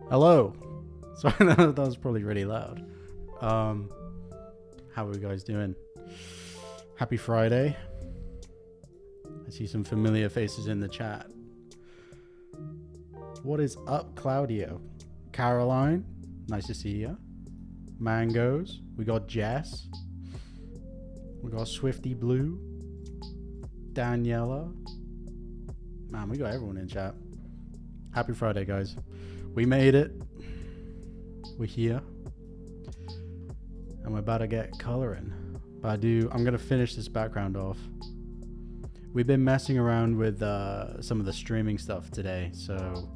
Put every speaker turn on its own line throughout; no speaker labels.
Hello. Sorry, that was probably really loud. How are you guys doing? Happy Friday. I see some familiar faces in the chat. What is up, Claudio? Caroline, nice to see you. Mangoes, we got Jess. We got Swifty Blue. Daniela. Man, we got everyone in chat. Happy Friday, guys. We made it. We're here. And we're about to get coloring. But I'm going to finish this background off. We've been messing around with some of the streaming stuff today, so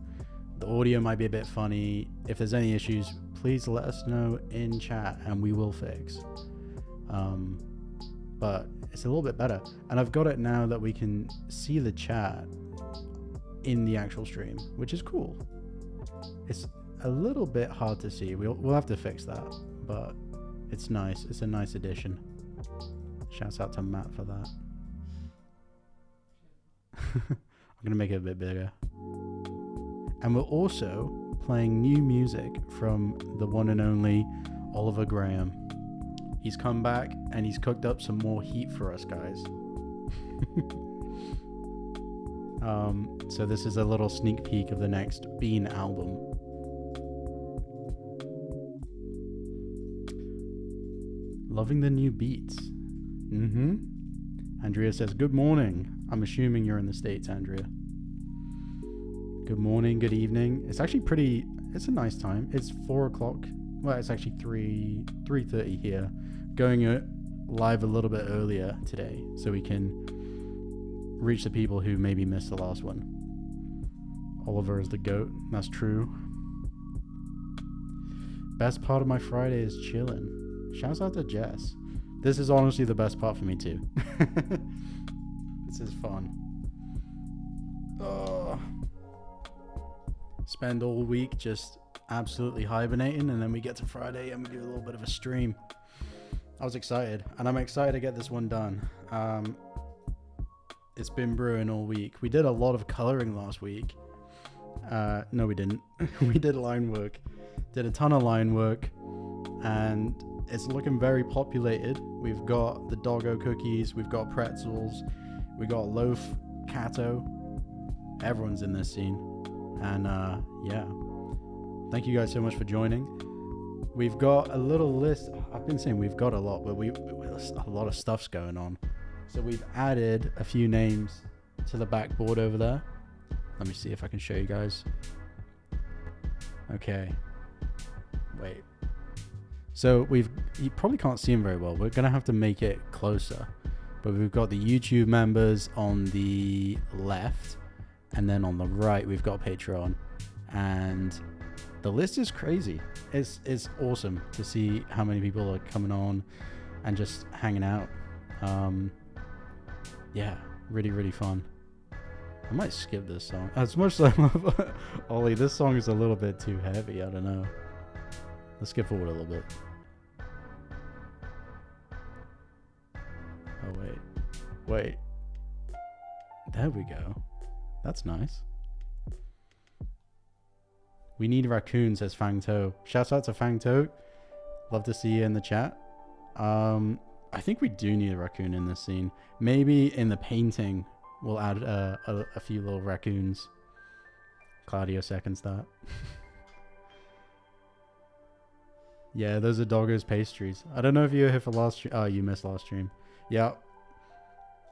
the audio might be a bit funny. If there's any issues, please let us know in chat and we will fix. But it's a little bit better. And I've got it now that we can see the chat in the actual stream, which is cool. It's a little bit hard to see. We'll have to fix that, but it's nice. It's a nice addition. Shouts out to Matt for that. I'm gonna make it a bit bigger. And we're also playing new music from the one and only Oliver Graham. He's come back and he's cooked up some more heat for us, guys. So this is a little sneak peek of the next Bean album. Loving the new beats. Andrea says, good morning. I'm assuming you're in the States, Andrea. Good morning, good evening. It's actually it's a nice time. It's 4 o'clock. Well, it's actually 3:30 here. Going live a little bit earlier today so we can reach the people who maybe missed the last one. Oliver is the GOAT. That's true. Best part of my Friday is chilling. Shouts out to Jess. This is honestly the best part for me too. This is fun. Spend all week just absolutely hibernating, and then we get to Friday and we do a little bit of a stream. I was excited, and I'm excited to get this one done. It's been brewing all week. We did a lot of coloring last week. No, we didn't. We did line work. Did a ton of line work, and it's looking very populated. We've got the doggo cookies, we've got pretzels, we got loaf cato. Everyone's in this scene. And yeah, thank you guys so much for joining. We've got a little list. I've been saying we've got a lot, but a lot of stuff's going on. So we've added a few names to the backboard over there. Let me see if I can show you guys. Okay. Wait. So you probably can't see them very well. We're going to have to make it closer. But we've got the YouTube members on the left. And then on the right, we've got Patreon. And the list is crazy. It's awesome to see how many people are coming on and just hanging out. Yeah, really, really fun. I might skip this song. As much as I love Ollie, this song is a little bit too heavy. I don't know. Let's skip forward a little bit. Oh, wait. There we go. That's nice. We need raccoons, says Fang To. Shouts out to Fang To. Love to see you in the chat. I think we do need a raccoon in this scene. Maybe in the painting, we'll add a few little raccoons. Claudio seconds that. Yeah, those are Doggo's pastries. I don't know if you were here for last stream. Oh, you missed last stream. Yeah.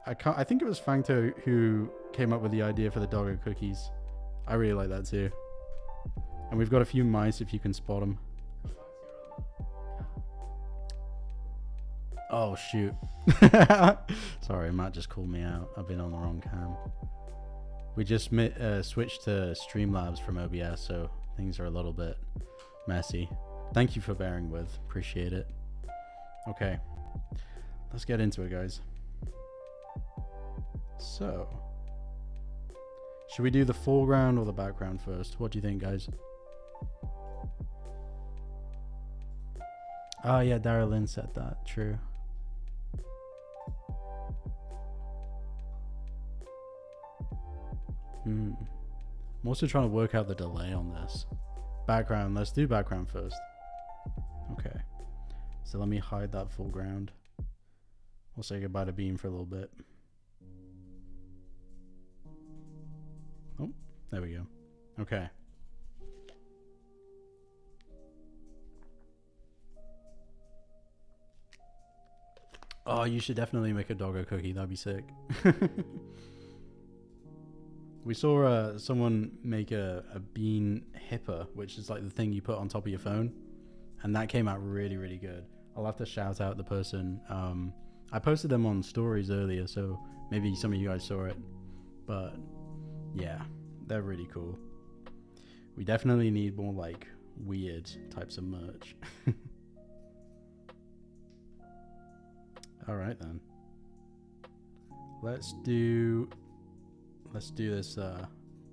I think it was Fang To who came up with the idea for the Doggo cookies. I really like that too. And we've got a few mice if you can spot them. Oh, shoot. Sorry, Matt just called me out. I've been on the wrong cam. We just switched to Streamlabs from OBS, so things are a little bit messy. Thank you for bearing with. Appreciate it. Okay. Let's get into it, guys. So, should we do the foreground or the background first? What do you think, guys? Oh, yeah, Dara Lynn said that. True. I'm also trying to work out the delay on this. Background. Let's do background first. Okay. So let me hide that foreground. We'll say goodbye to Beam for a little bit. Oh, there we go. Okay. Oh, you should definitely make a doggo cookie. That'd be sick. We saw someone make a bean hipper, which is like the thing you put on top of your phone. And that came out really, really good. I'll have to shout out the person. I posted them on stories earlier, so maybe some of you guys saw it. But yeah, they're really cool. We definitely need more like weird types of merch. All right then. Let's do this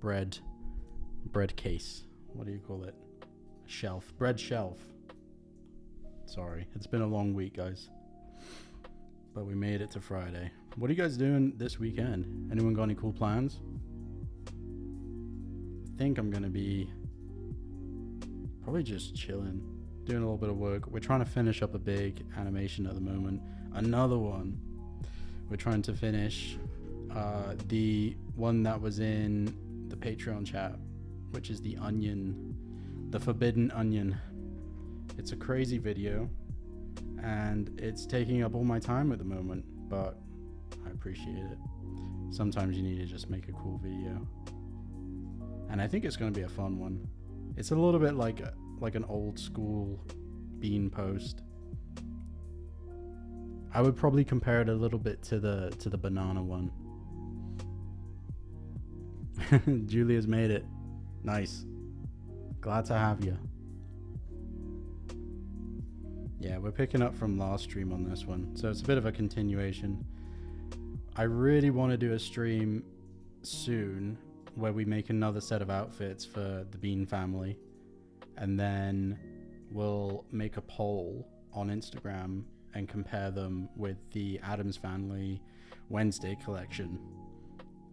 bread case. What do you call it? Shelf. Bread shelf. Sorry, it's been a long week, guys. But we made it to Friday. What are you guys doing this weekend? Anyone got any cool plans? I think I'm gonna be probably just chilling, doing a little bit of work. We're trying to finish up a big animation at the moment. Another one. We're trying to finish the one that was in the Patreon chat, which is the onion, the forbidden onion. It's a crazy video and it's taking up all my time at the moment, but I appreciate it. Sometimes you need to just make a cool video, and I think it's going to be a fun one. It's a little bit like an old school bean post. I would probably compare it a little bit to the banana one. Julia's made it. Nice. Glad to have you. Yeah, we're picking up from last stream on this one, so it's a bit of a continuation. I really want to do a stream soon where we make another set of outfits for the Bean family, and then we'll make a poll on Instagram and compare them with the Addams Family Wednesday collection,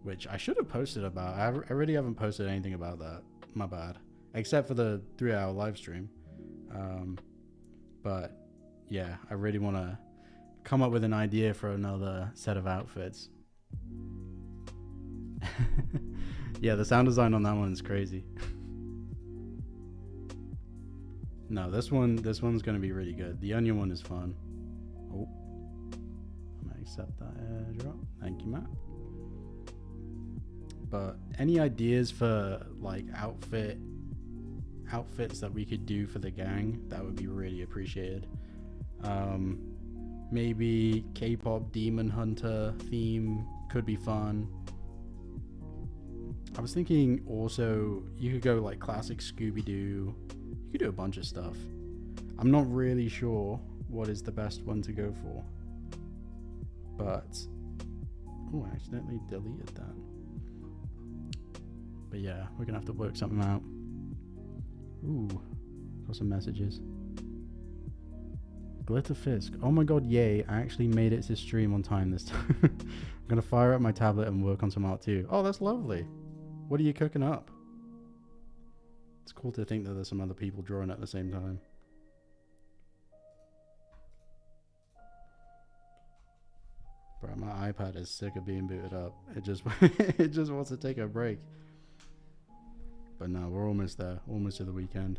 which I should have posted about. I really haven't posted anything about that. My bad. Except for the 3-hour live stream. But yeah, I really want to come up with an idea for another set of outfits. Yeah, the sound design on that one is crazy. No, this one's going to be really good. The onion one is fun. Oh, I'm gonna accept that airdrop. Thank you, Matt. But any ideas for like outfits that we could do for the gang, that would be really appreciated. Maybe K-pop Demon Hunter theme could be fun. I was thinking also you could go like classic Scooby-Doo. You could do a bunch of stuff. I'm not really sure what is the best one to go for, but oh, I accidentally deleted that. But yeah, we're gonna have to work something out. Ooh, got some messages. Glitter Fisk. Oh my god, yay, I actually made it to stream on time this time. I'm gonna fire up my tablet and work on some art too. Oh, that's lovely. What are you cooking up? It's cool to think that there's some other people drawing at the same time. Bro, my iPad is sick of being booted up. It just it just wants to take a break. But no, we're almost there. Almost to the weekend.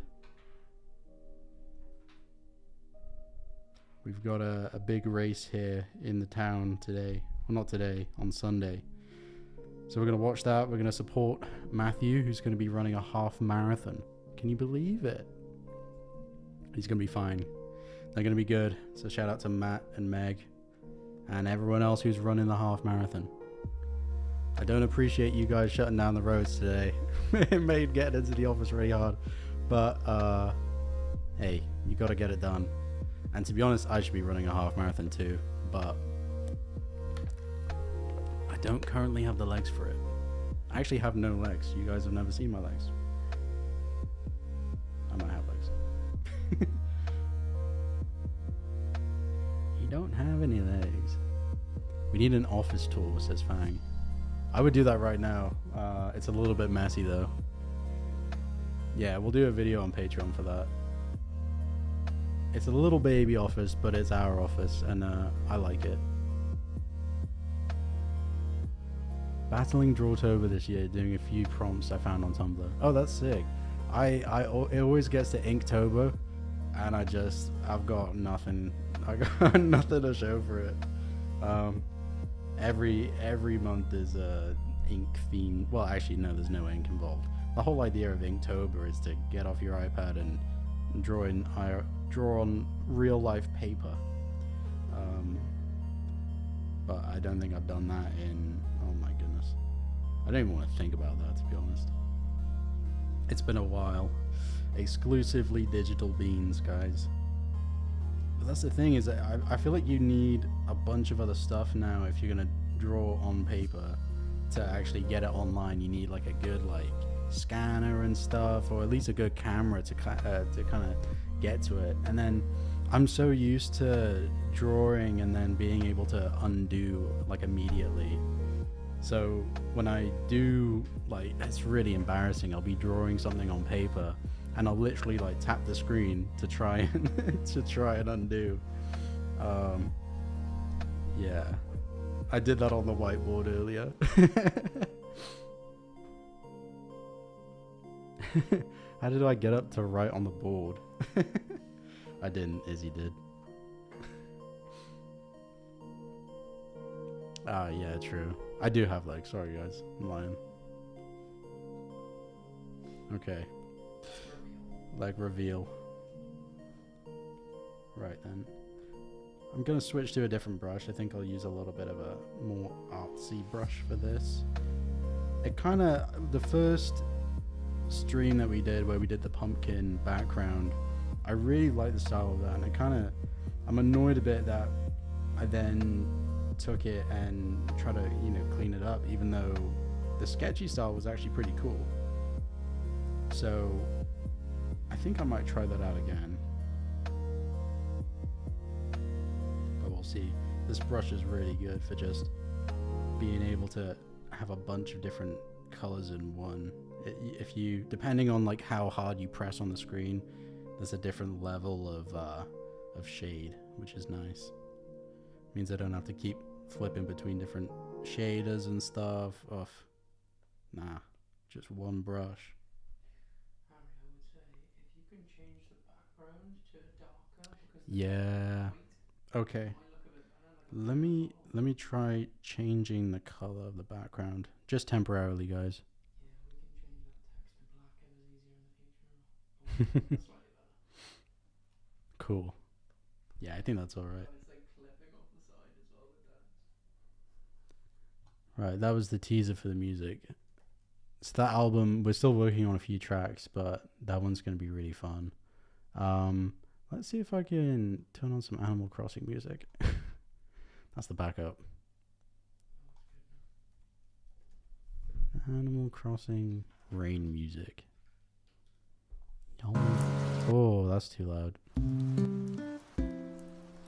We've got a big race here in the town today. Well, not today, on Sunday. So we're going to watch that. We're going to support Matthew, who's going to be running a half marathon. Can you believe it? He's going to be fine. They're going to be good. So shout out to Matt and Meg and everyone else who's running the half marathon. I don't appreciate you guys shutting down the roads today. It made getting into the office really hard. But, hey, you got to get it done. And to be honest, I should be running a half marathon too. But I don't currently have the legs for it. I actually have no legs. You guys have never seen my legs. I might have legs. You don't have any legs. We need an office tour, says Fang. I would do that right now. It's a little bit messy though. Yeah, we'll do a video on Patreon for that. It's a little baby office, but it's our office, and I like it. Battling Drawtober this year, doing a few prompts I found on Tumblr. Oh, that's sick. It always gets to Inktober, and I've got nothing. I got nothing to show for it. Every month is a ink theme. Well, actually, no, there's no ink involved. The whole idea of Inktober is to get off your iPad and draw on real life paper. But I don't think I've done that in, oh my goodness, I don't even want to think about that, to be honest. It's been a while. Exclusively digital beans, guys. But that's the thing, is that I feel like you need a bunch of other stuff now if you're gonna draw on paper to actually get it online. You need like a good scanner and stuff, or at least a good camera to kind of get to it. And then I'm so used to drawing and then being able to undo immediately. So when I do, it's really embarrassing. I'll be drawing something on paper and I'll literally tap the screen to try and undo. Yeah, I did that on the whiteboard earlier. How did I get up to write on the board? I didn't. Izzy did. Yeah, true. I do have legs. Sorry, guys. I'm lying. Okay. Leg reveal. Right then. I'm gonna switch to a different brush. I think I'll use a little bit of a more artsy brush for this. The first stream that we did, where we did the pumpkin background, I really like the style of that, and I'm annoyed a bit that I then took it and try to clean it up, even though the sketchy style was actually pretty cool. So I think I might try that out again, but we'll see. This brush is really good for just being able to have a bunch of different colors in one. If you, depending on how hard you press on the screen, there's a different level of shade, which is nice. Means I don't have to keep flipping between different shaders and stuff. Nah, just one brush.
Harry, I would say if you can change the background to darker, because
yeah. Okay. Let me try changing the color of the background, just temporarily, guys.
Yeah, we can change that text to black if it's easier in the future. That's slightly better.
Cool. Yeah, I think that's all right.
It's clipping off the side as well with that.
Right, that was the teaser for the music. So that album, we're still working on a few tracks, but that one's going to be really fun. Let's see if I can turn on some Animal Crossing music. That's the backup. Animal Crossing rain music. Oh, that's too loud.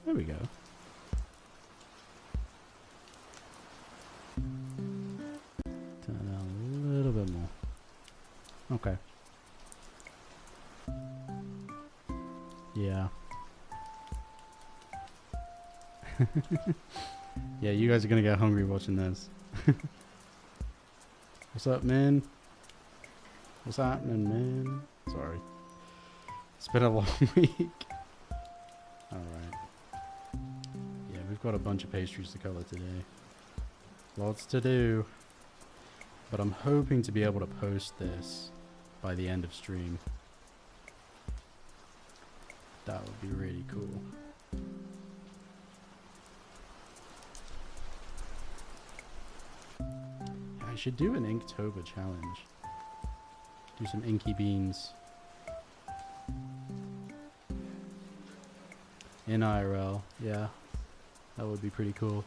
There we go. Turn it down a little bit more. Okay. Yeah. Yeah, you guys are gonna get hungry watching this. What's up, man? What's happening, man? Sorry. It's been a long week. Alright. Yeah, we've got a bunch of pastries to color today. Lots to do. But I'm hoping to be able to post this by the end of stream. That would be really cool. I should do an Inktober challenge. Do some inky beans. In IRL, yeah. That would be pretty cool.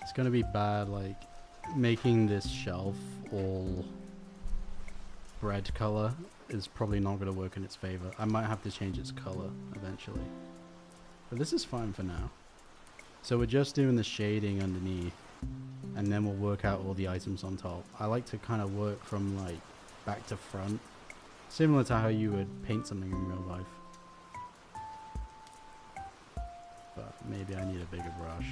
It's gonna be bad, like, making this shelf all bread color is probably not going to work in its favor. I might have to change its color eventually. But this is fine for now. So we're just doing the shading underneath, and then we'll work out all the items on top. I like to kind of work from like back to front, similar to how you would paint something in real life. But maybe I need a bigger brush.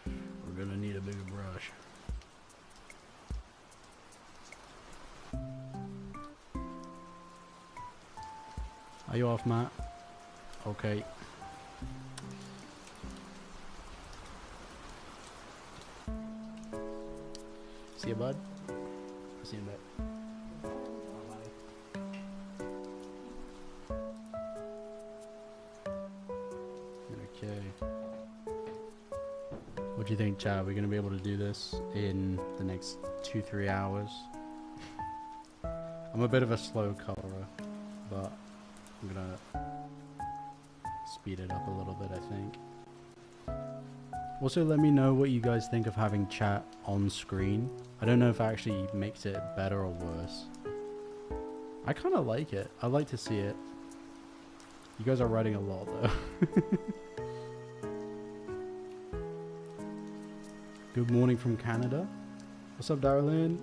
We're gonna need a bigger brush. Are you off, Matt? Okay. See you, bud. See you in a bit. Okay. What do you think, Chad? Are we going to be able to do this in the next 2-3 hours? I'm a bit of a slow colorer, but I'm going to speed it up a little bit, I think. Also, let me know what you guys think of having chat on screen. I don't know if it actually makes it better or worse. I kind of like it. I like to see it. You guys are writing a lot, though. Good morning from Canada. What's up, Darlene?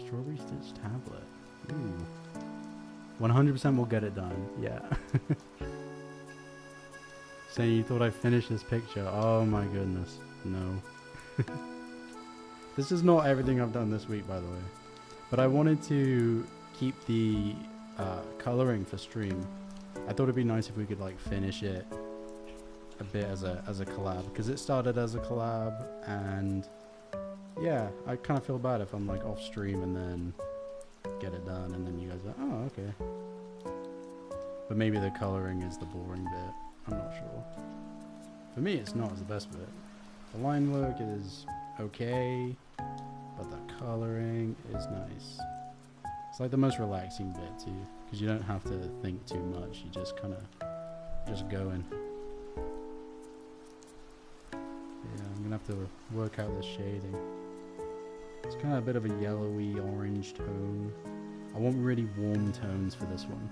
Strawberry Stitch tablet. Ooh. 100% will get it done. Yeah. Saying you thought I finished this picture. Oh my goodness. No. This is not everything I've done this week, by the way. But I wanted to keep the coloring for stream. I thought it'd be nice if we could like finish it a bit as a collab, because it started as a collab, and yeah, I kind of feel bad if I'm like off stream and then get it done and then you guys are, oh, okay. But maybe the coloring is the boring bit. I'm not sure. For me, it's not the best bit. The line work is okay, but the coloring is nice. It's like the most relaxing bit too, because you don't have to think too much. You just kind of just go in. Yeah, I'm gonna have to work out this shading. It's kind of a bit of a yellowy orange tone. I want really warm tones for this one.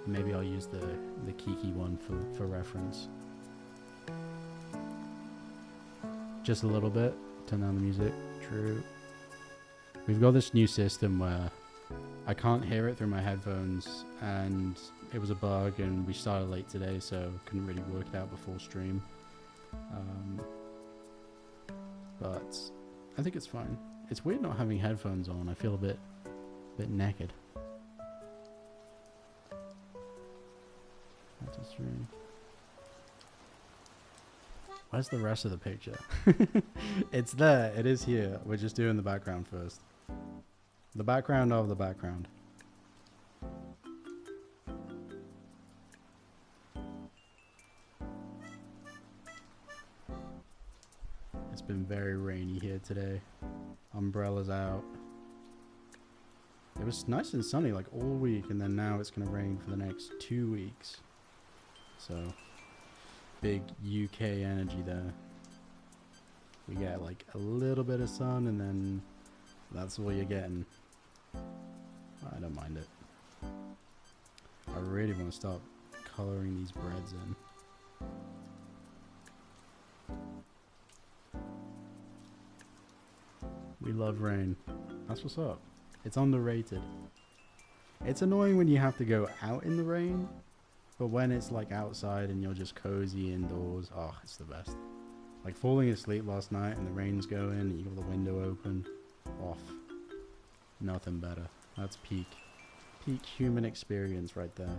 Maybe I'll use the Kiki one for reference. Just a little bit. Turn down the music. True. We've got this new system where I can't hear it through my headphones, and it was a bug, and we started late today, so couldn't really work it out before stream. But I think it's fine. It's weird not having headphones on. I feel a bit naked. That's stream. Where's the rest of the picture? It's there. It is here. We're just doing the background first. The background of the background. It's been very rainy here today. Umbrellas out. It was nice and sunny like all week, and then now it's gonna rain for the next 2 weeks. So big UK energy there. We get like a little bit of sun, and then that's all you're getting. I don't mind it. I really want to start coloring these breads in. We love rain. That's what's up. It's underrated. It's annoying when you have to go out in the rain, but when it's like outside and you're just cozy indoors, oh, it's the best. Like falling asleep last night and the rain's going and you got the window open, off. Nothing better. That's peak human experience right there.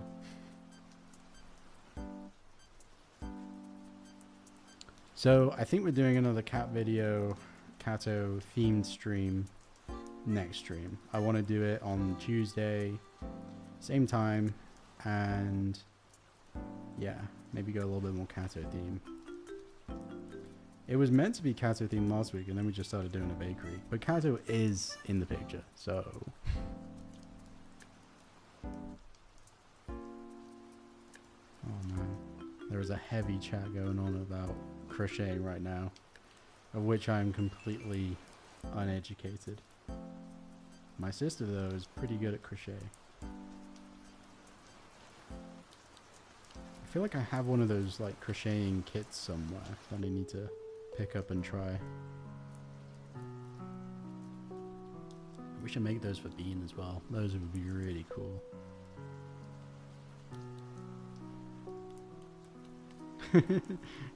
So I think we're doing another cat video, Cato themed stream next stream. I want to do it on Tuesday, same time, and yeah, maybe go a little bit more Cato theme. It was meant to be Cato theme last week, and then we just started doing a bakery. But Cato is in the picture, so. Oh man, there is a heavy chat going on about crocheting right now. of which I'm completely uneducated. My sister, though, is pretty good at crochet. I feel like I have one of those like crocheting kits somewhere that I need to pick up and try. We should make those for Bean as well. Those would be really cool.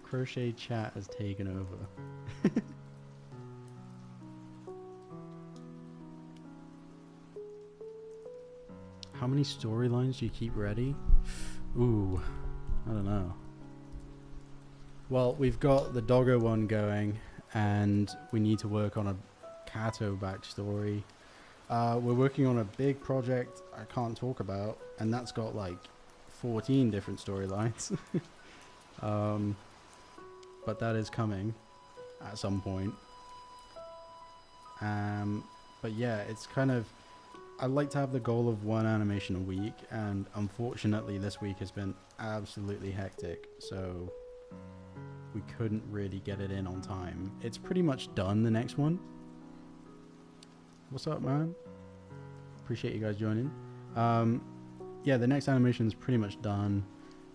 Crochet chat has taken over. How many storylines do you keep ready? Ooh, I don't know. Well, we've got the Doggo one going, and we need to work on a Kato backstory. We're working on a big project I can't talk about, and that's got like 14 different storylines. But that is coming at some point. But yeah, it's kind of, I like to have the goal of one animation a week, and unfortunately this week has been absolutely hectic, so we couldn't really get it in on time. It's pretty much done, the next one. What's up, man? Appreciate you guys joining. Yeah, the next animation is pretty much done.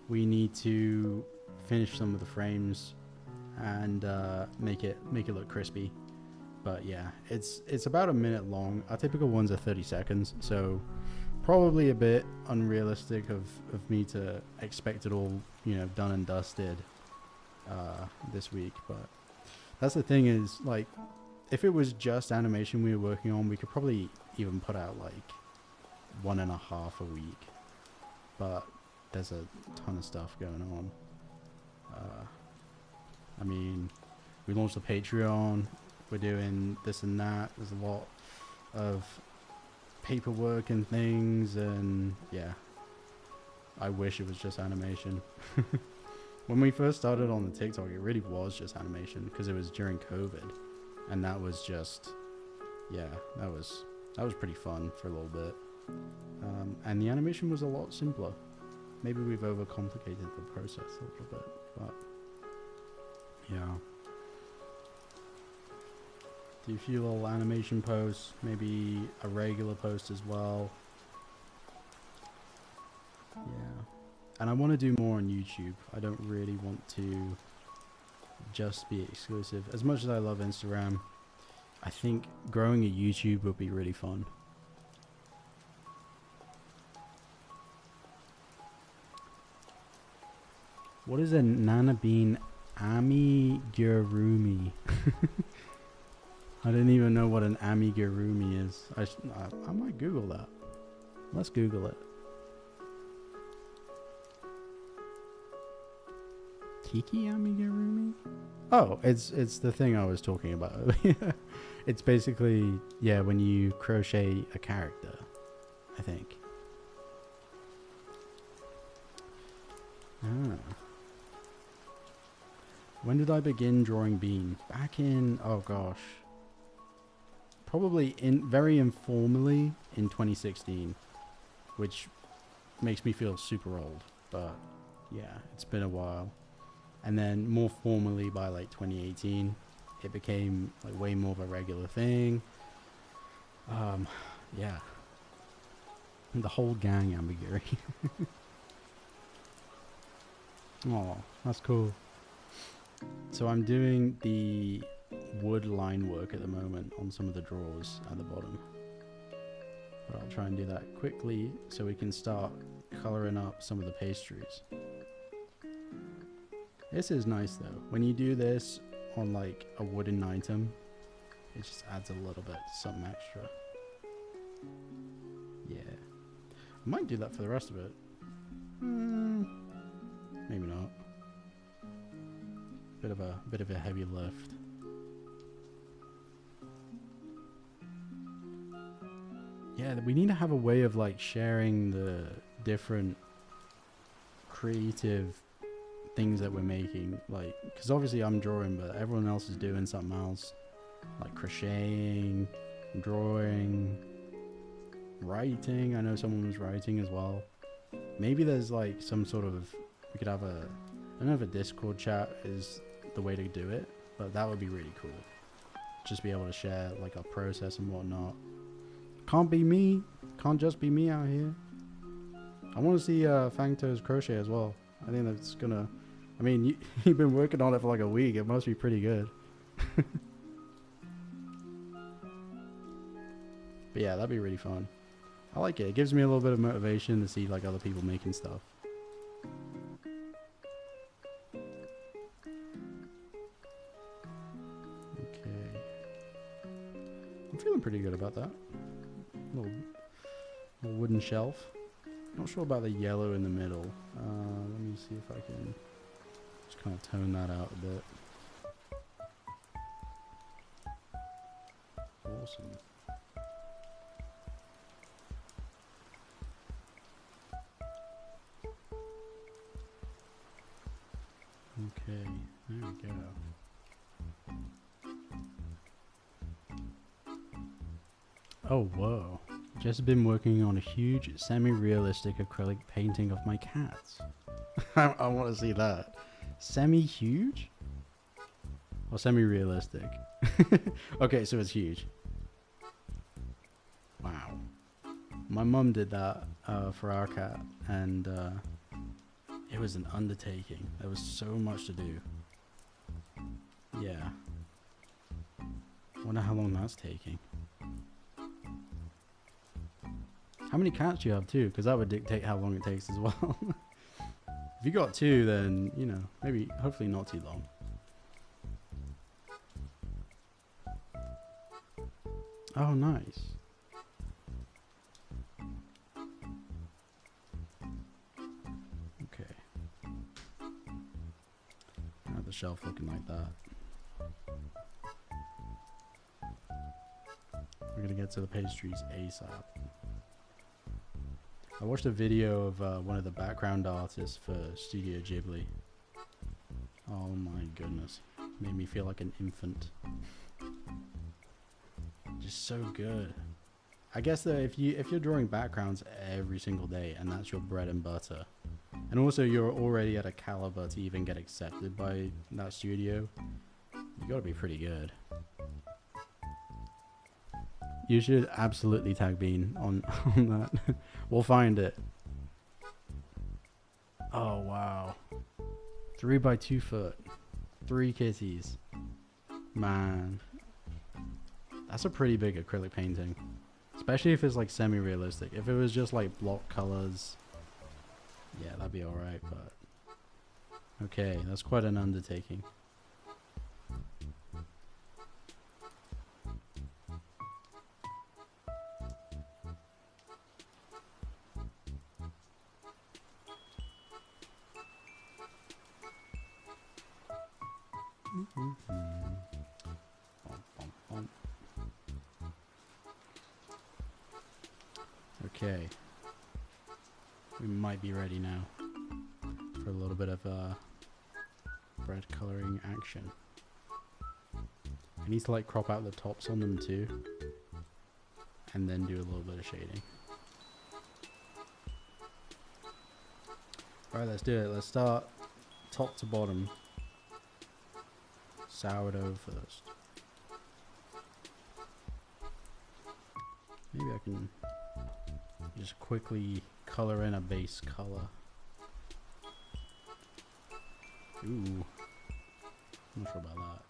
We need to finish some of the frames and make it look crispy. But yeah, it's about a minute long. Our typical ones are 30 seconds, so probably a bit unrealistic of me to expect it all, you know, done and dusted this week. But that's the thing, is like, if it was just animation we were working on, we could probably even put out like 1.5 a week. But there's a ton of stuff going on. I mean, we launched the Patreon. We're doing this and that. There's a lot of paperwork and things, and yeah, I wish it was just animation. When we first started on the TikTok, it really was just animation because it was during COVID, and that was just, yeah, that was pretty fun for a little bit. And the animation was a lot simpler. Maybe we've overcomplicated the process a little bit, but yeah. Do a few little animation posts, maybe a regular post as well. Yeah. And I want to do more on YouTube. I don't really want to just be exclusive. As much as I love Instagram, I think growing a YouTube would be really fun. What is a Nana Bean amigurumi? I didn't even know what an amigurumi is. I might Google that. Let's Google it. Kiki amigurumi? Oh, it's the thing I was talking about. It's basically, yeah, when you crochet a character, I think. Ah. When did I begin drawing Bean? Back in, oh gosh, probably very informally in 2016, which makes me feel super old, but yeah, it's been a while. And then more formally by like 2018, it became like way more of a regular thing. Yeah, the whole gang ambiguity. Oh, that's cool. So I'm doing the wood line work at the moment on some of the drawers at the bottom. But I'll try and do that quickly so we can start coloring up some of the pastries. This is nice though. When you do this on like a wooden item, it just adds a little bit, something extra. Yeah. I might do that for the rest of it. Maybe not. Bit of a heavy lift. Yeah, we need to have a way of like sharing the different creative things that we're making, like, because obviously I'm drawing, but everyone else is doing something else, like crocheting, drawing, writing. I know someone was writing as well. Maybe there's like some sort of, we could have a, I don't know if a Discord chat is the way to do it, but that would be really cool. Just be able to share like our process and whatnot. Can't be me. Can't just be me out here. I want to see Fangto's crochet as well. I think that's gonna... I mean, you've been working on it for like a week. It must be pretty good. But yeah, that'd be really fun. I like it. It gives me a little bit of motivation to see like other people making stuff. Okay. I'm feeling pretty good about that. Little wooden shelf. Not sure about the yellow in the middle. Let me see if I can just kind of tone that out a bit. Awesome. Okay, there we go. Oh, whoa. Just been working on a huge semi-realistic acrylic painting of my cats. I want to see that. Semi-huge? Or semi-realistic? Okay, so it's huge. Wow. My mum did that for our cat, and it was an undertaking. There was so much to do. Yeah. Wonder how long that's taking. How many cats do you have too? Because that would dictate how long it takes as well. If you got two, then, you know, maybe, hopefully not too long. Oh, nice. Okay. Now the shelf looking like that. We're gonna get to the pastries ASAP. I watched a video of one of the background artists for Studio Ghibli. Oh my goodness. Made me feel like an infant. Just so good. I guess that if you're drawing backgrounds every single day and that's your bread and butter, and also you're already at a caliber to even get accepted by that studio, you gotta be pretty good. You should absolutely tag Bean on that. We'll find it. Oh wow. 3 by 2 foot. 3 kitties. Man. That's a pretty big acrylic painting. Especially if it's like semi-realistic. If it was just like block colors, yeah, that'd be alright, but... Okay, that's quite an undertaking. Okay, we might be ready now for a little bit of bread coloring action. I need to like crop out the tops on them too, and then do a little bit of shading. Alright, let's do it. Let's start top to bottom. Sourdough first. Maybe I can just quickly color in a base color. Ooh, I'm not sure about that.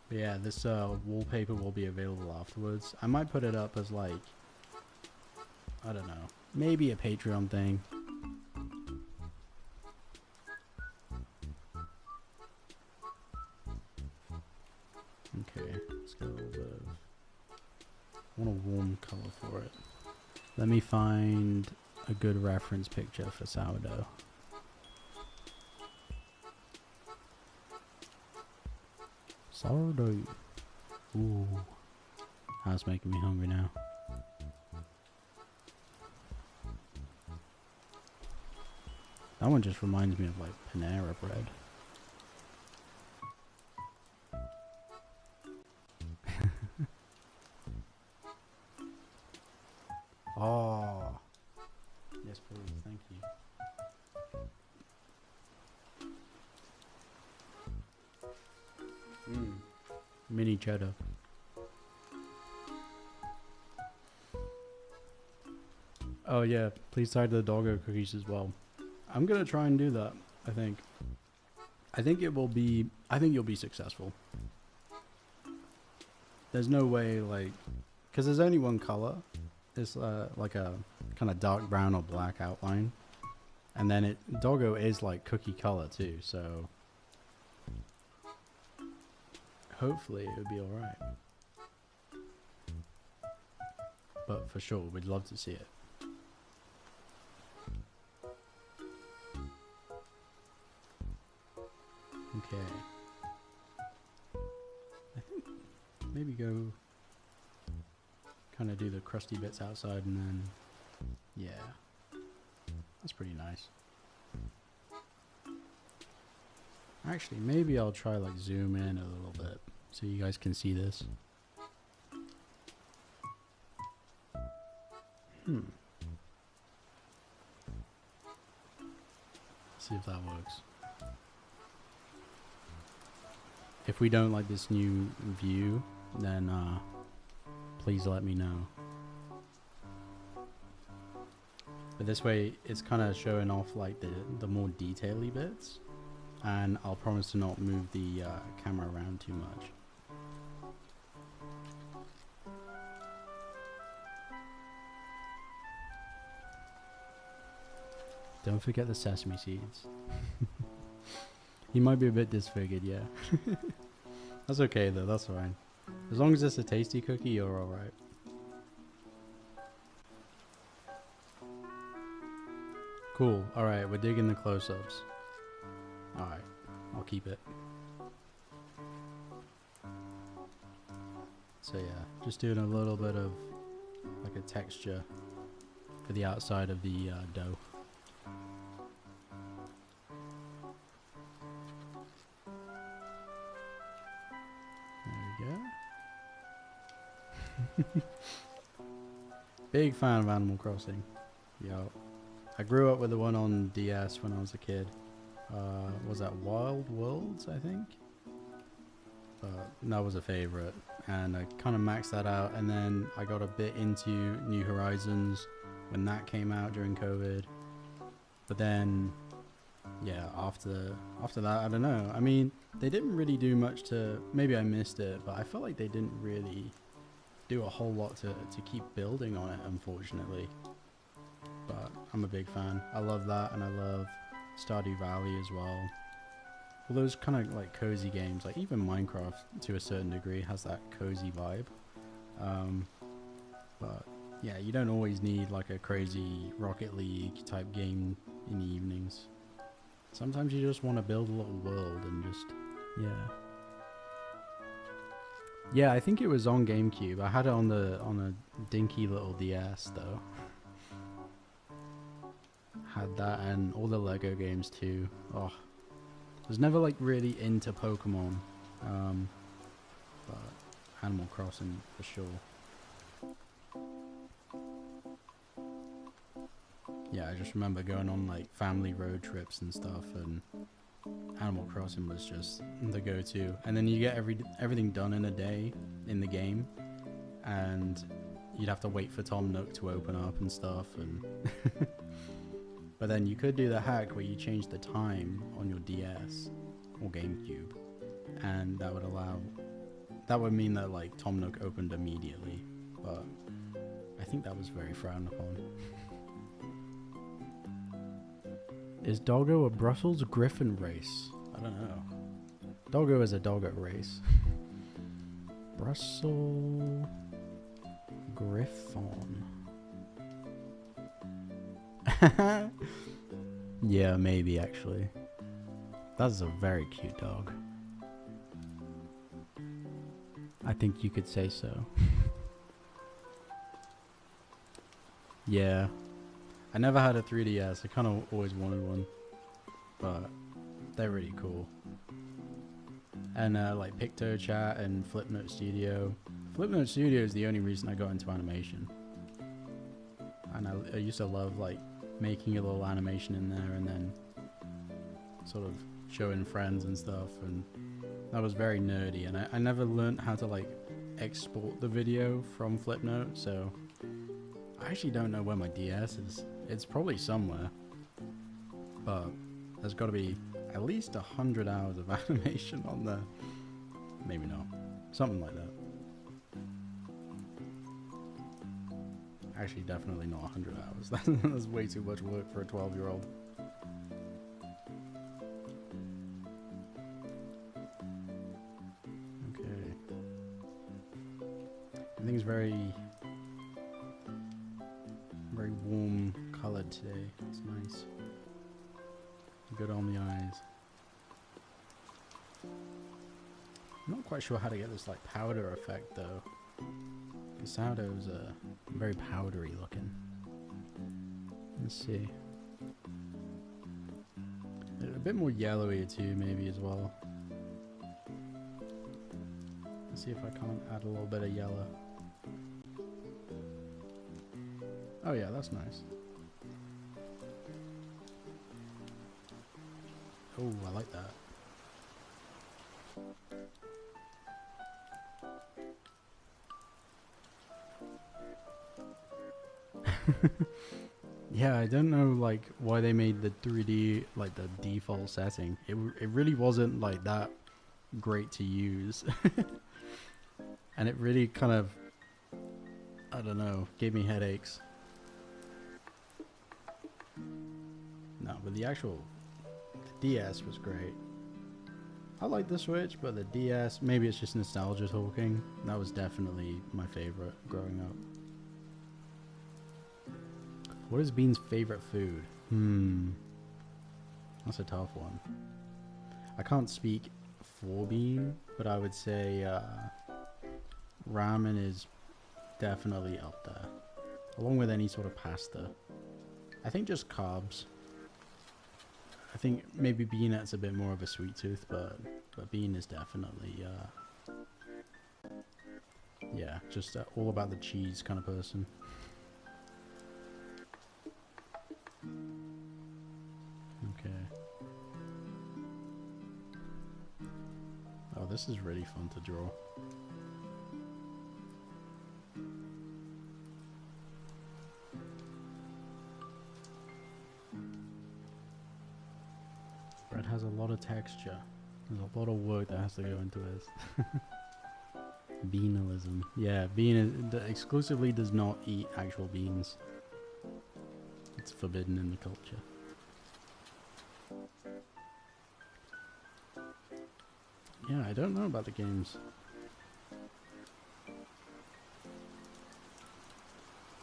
But yeah, this wallpaper will be available afterwards. I might put it up as like, I don't know, maybe a Patreon thing. Okay, let's get a little bit of... I want a warm color for it. Let me find a good reference picture for sourdough. Sourdough. Ooh, that's making me hungry now. That one just reminds me of like Panera bread. Oh, yes please, thank you. Mini cheddar. Oh yeah, please tag the doggo cookies as well. I'm gonna try and do that. I think it will be. I think you'll be successful. There's no way, like, because there's only one color. It's like a kind of dark brown or black outline, and then doggo is like cookie color too. So hopefully it would be all right. But for sure, we'd love to see it. Okay. I think maybe go kind of do the crusty bits outside and then, yeah. That's pretty nice. Actually, maybe I'll try like zoom in a little bit so you guys can see this. See if that works. If we don't like this new view, then please let me know. But this way, it's kind of showing off like the more detaily bits, and I'll promise to not move the camera around too much. Don't forget the sesame seeds. He might be a bit disfigured, yeah. That's okay though, that's fine. As long as it's a tasty cookie, you're alright. Cool, alright, we're digging the close-ups. Alright, I'll keep it. So yeah, just doing a little bit of like a texture for the outside of the dough. Big fan of Animal Crossing. Yo, I grew up with the one on DS when I was a kid. Was that Wild Worlds, I think? That was a favorite, and I kind of maxed that out. And then I got a bit into New Horizons when that came out during COVID. But then, yeah, after that, I don't know. I mean, they didn't really do much to. Maybe I missed it, but I felt like they didn't really do a whole lot to keep building on it, unfortunately. But I'm a big fan. I love that, and I love Stardew Valley as well. All those kind of like cozy games, like even Minecraft to a certain degree has that cozy vibe. But yeah, you don't always need like a crazy Rocket League type game in the evenings. Sometimes you just want to build a little world and just, yeah. Yeah, I think it was on GameCube. I had it on a dinky little DS though. Had that and all the Lego games too. Oh, I was never like really into Pokemon, but Animal Crossing for sure. Yeah, I just remember going on like family road trips and stuff, and Animal Crossing was just the go-to. And then you get everything done in a day in the game, and you'd have to wait for Tom Nook to open up and stuff. And but then you could do the hack where you change the time on your DS or GameCube, and that would mean that like Tom Nook opened immediately. But I think that was very frowned upon. Is Doggo a Brussels Griffin race? I don't know. Doggo is a doggo race. Brussels Griffon. Yeah, maybe actually. That's a very cute dog. I think you could say so. Yeah. I never had a 3DS. I kind of always wanted one, but they're really cool. And like PictoChat and Flipnote Studio. Flipnote Studio is the only reason I got into animation. And I used to love like making a little animation in there and then sort of showing friends and stuff. And That was very nerdy, and I never learned how to like export the video from Flipnote, so I actually don't know where my DS is. It's probably somewhere, but there's got to be at least 100 hours of animation on there. Maybe not. Something like that. Actually, definitely not 100 hours. That's way too much work for a 12-year-old. Okay. Everything's very warm colored today. It's nice. Good on the eyes. I'm not quite sure how to get this like powder effect though. The sourdough's very powdery looking. Let's see. A bit more yellowy too, maybe as well. Let's see if I can't add a little bit of yellow. Oh yeah, that's nice. Oh, I like that. Yeah, I don't know like why they made the 3D like the default setting. It really wasn't like that great to use. And it really kind of, I don't know, gave me headaches. No, but the actual DS was great. I like the Switch, but the DS, maybe it's just nostalgia talking. That was definitely my favorite growing up. What is Bean's favorite food? That's a tough one. I can't speak for Bean, but I would say ramen is definitely up there, along with any sort of pasta. I think just carbs. I think maybe Beanette's a bit more of a sweet tooth, but Bean is definitely yeah, just all about the cheese kind of person. Okay. Oh, this is really fun to draw. Bread has a lot of texture. There's a lot of work that has to go into this. Beanalism. Yeah, Bean exclusively does not eat actual beans. It's forbidden in the culture. Yeah, I don't know about the games.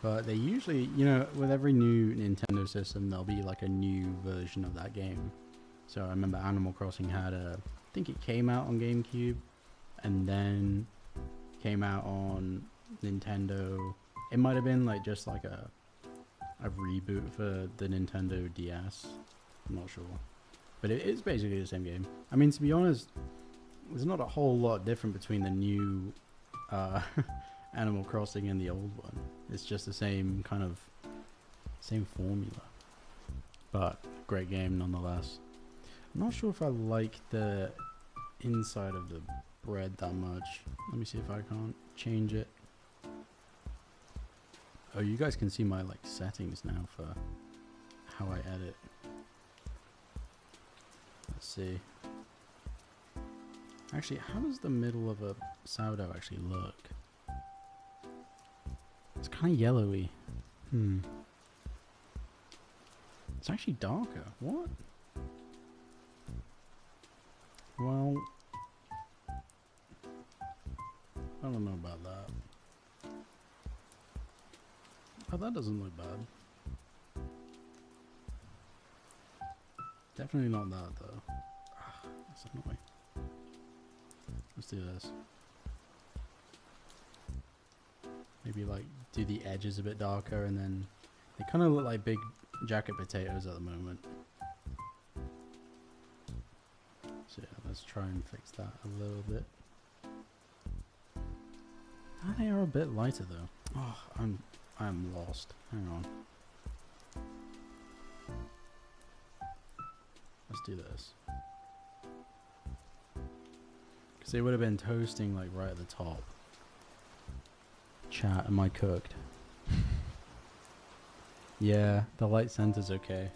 But they usually, you know, with every new Nintendo system, there'll be like a new version of that game. So I remember Animal Crossing had I think it came out on GameCube, and then came out on Nintendo. It might have been like just like a reboot for the Nintendo DS. I'm not sure. But it is basically the same game. I mean, to be honest, there's not a whole lot different between the new Animal Crossing and the old one. It's just the same kind of same formula. But great game nonetheless. I'm not sure if I like the inside of the bread that much. Let me see if I can't change it. Oh, you guys can see my like settings now for how I edit. Let's see. Actually, how does the middle of a sourdough actually look? It's kind of yellowy. It's actually darker. What? Well, I don't know about that. Oh, that doesn't look bad. Definitely not that though. That's annoying. Let's do this. Maybe like do the edges a bit darker, and then they kind of look like big jacket potatoes at the moment. So yeah, let's try and fix that a little bit. Ah, they are a bit lighter though. Oh, I'm lost. Hang on. Let's do this. Because they would have been toasting like right at the top. Chat, am I cooked? Yeah, the light center's okay.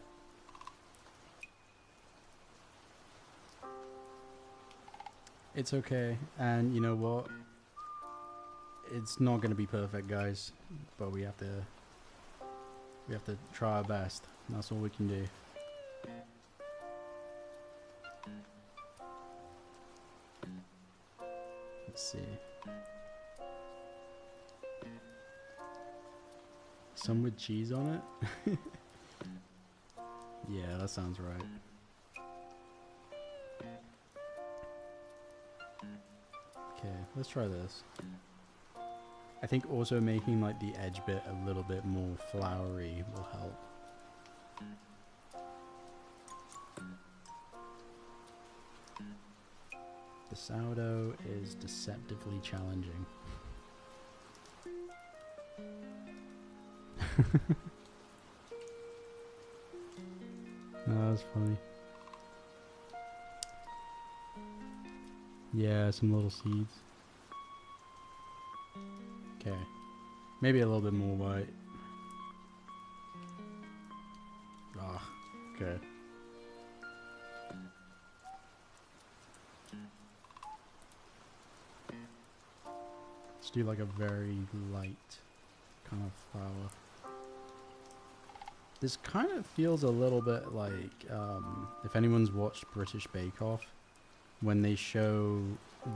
It's okay, and you know what? It's not gonna be perfect, guys, but we have to try our best. And that's all we can do. Let's see. Some with cheese on it? Yeah, that sounds right. Okay, let's try this. I think also making like the edge bit a little bit more floury will help. The sourdough is deceptively challenging. That was funny. Yeah, some little seeds. Okay. Maybe a little bit more white. Ah, okay. Let's do like a very light kind of flour. This kind of feels a little bit like, if anyone's watched British Bake Off, when they show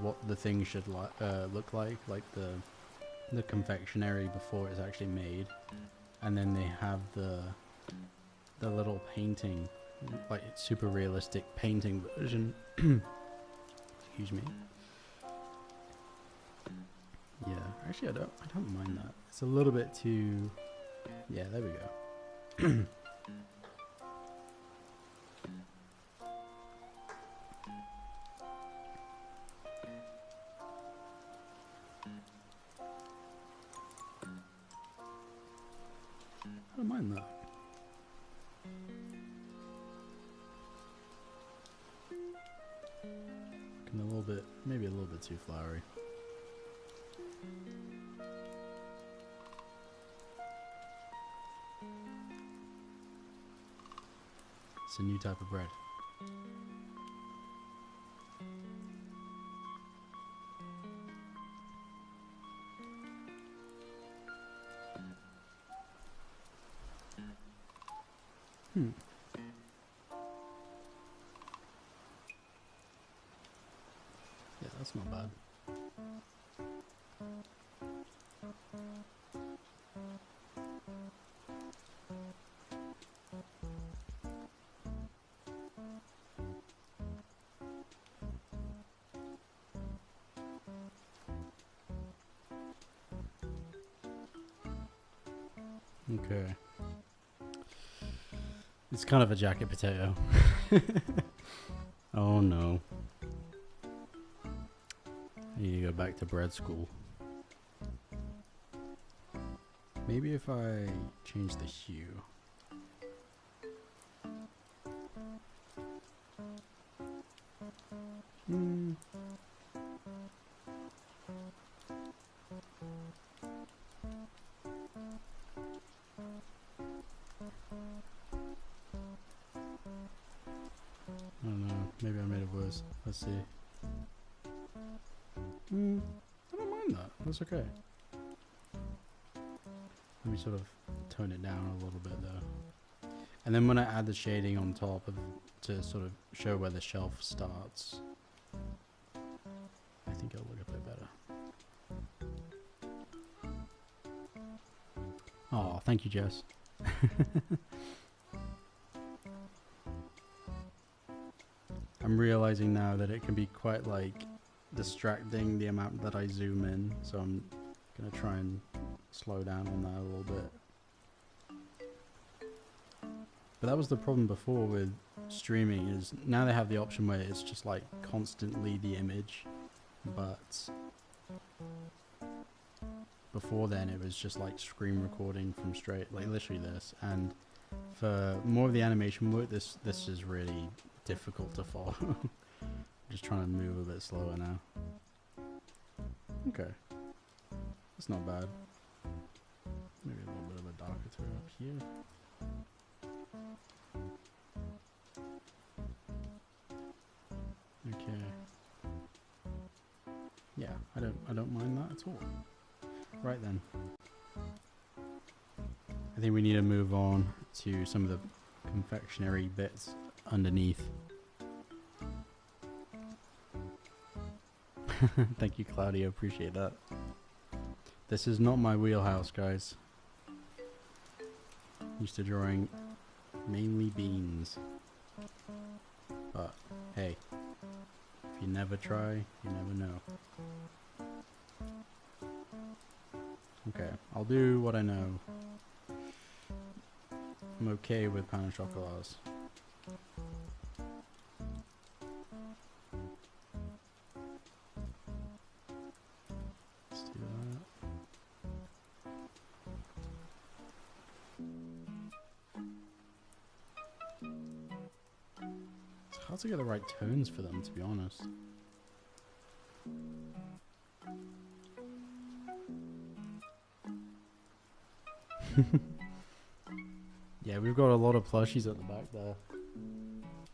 what the thing should look like the confectionery before it's actually made, and then they have the little painting, like super realistic painting version. Excuse me. Yeah, actually I don't mind that. It's a little bit too. Yeah, there we go. I don't mind that. Looking a little bit, maybe a little bit too floury. It's a new type of bread. Yeah, that's not bad. Okay. It's kind of a jacket potato. Oh no. I need to go back to bread school. Maybe if I change the hue. I don't know. Maybe I made it worse. Let's see. I don't mind that. That's okay. Let me sort of tone it down a little bit though. And then when I add the shading on top of to sort of show where the shelf starts, I think it'll look a bit better. Oh, thank you, Jess. I'm realizing now that it can be quite like distracting the amount that I zoom in, so I'm gonna try and slow down on that a little bit. But that was the problem before with streaming, is now they have the option where it's just like constantly the image, but before then it was just like screen recording from straight, like literally this. And for more of the animation work, this is really difficult to follow. Just trying to move a bit slower now. Okay. That's not bad. Maybe a little bit of a darker throw up here. Okay. Yeah, I don't mind that at all. Right then. I think we need to move on to some of the confectionery bits underneath. Thank you, Claudia. Appreciate that. This is not my wheelhouse, guys. Used to drawing mainly beans. But hey, if you never try, you never know. Okay, I'll do what I know. I'm okay with pain au chocolats. Let's do that. It's hard to get the right tones for them, to be honest. Yeah, we've got a lot of plushies at the back there.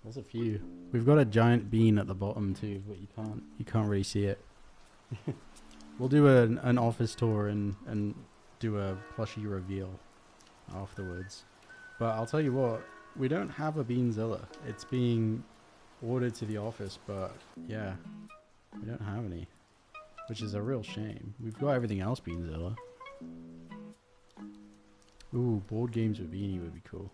There's a few. We've got a giant bean at the bottom too, but you can't really see it. We'll do an office tour and do a plushie reveal afterwards. But I'll tell you what, we don't have a Beanzilla. It's being ordered to the office, but yeah, we don't have any, which is a real shame. We've got everything else Beanzilla. Ooh, board games with Beanie would be cool.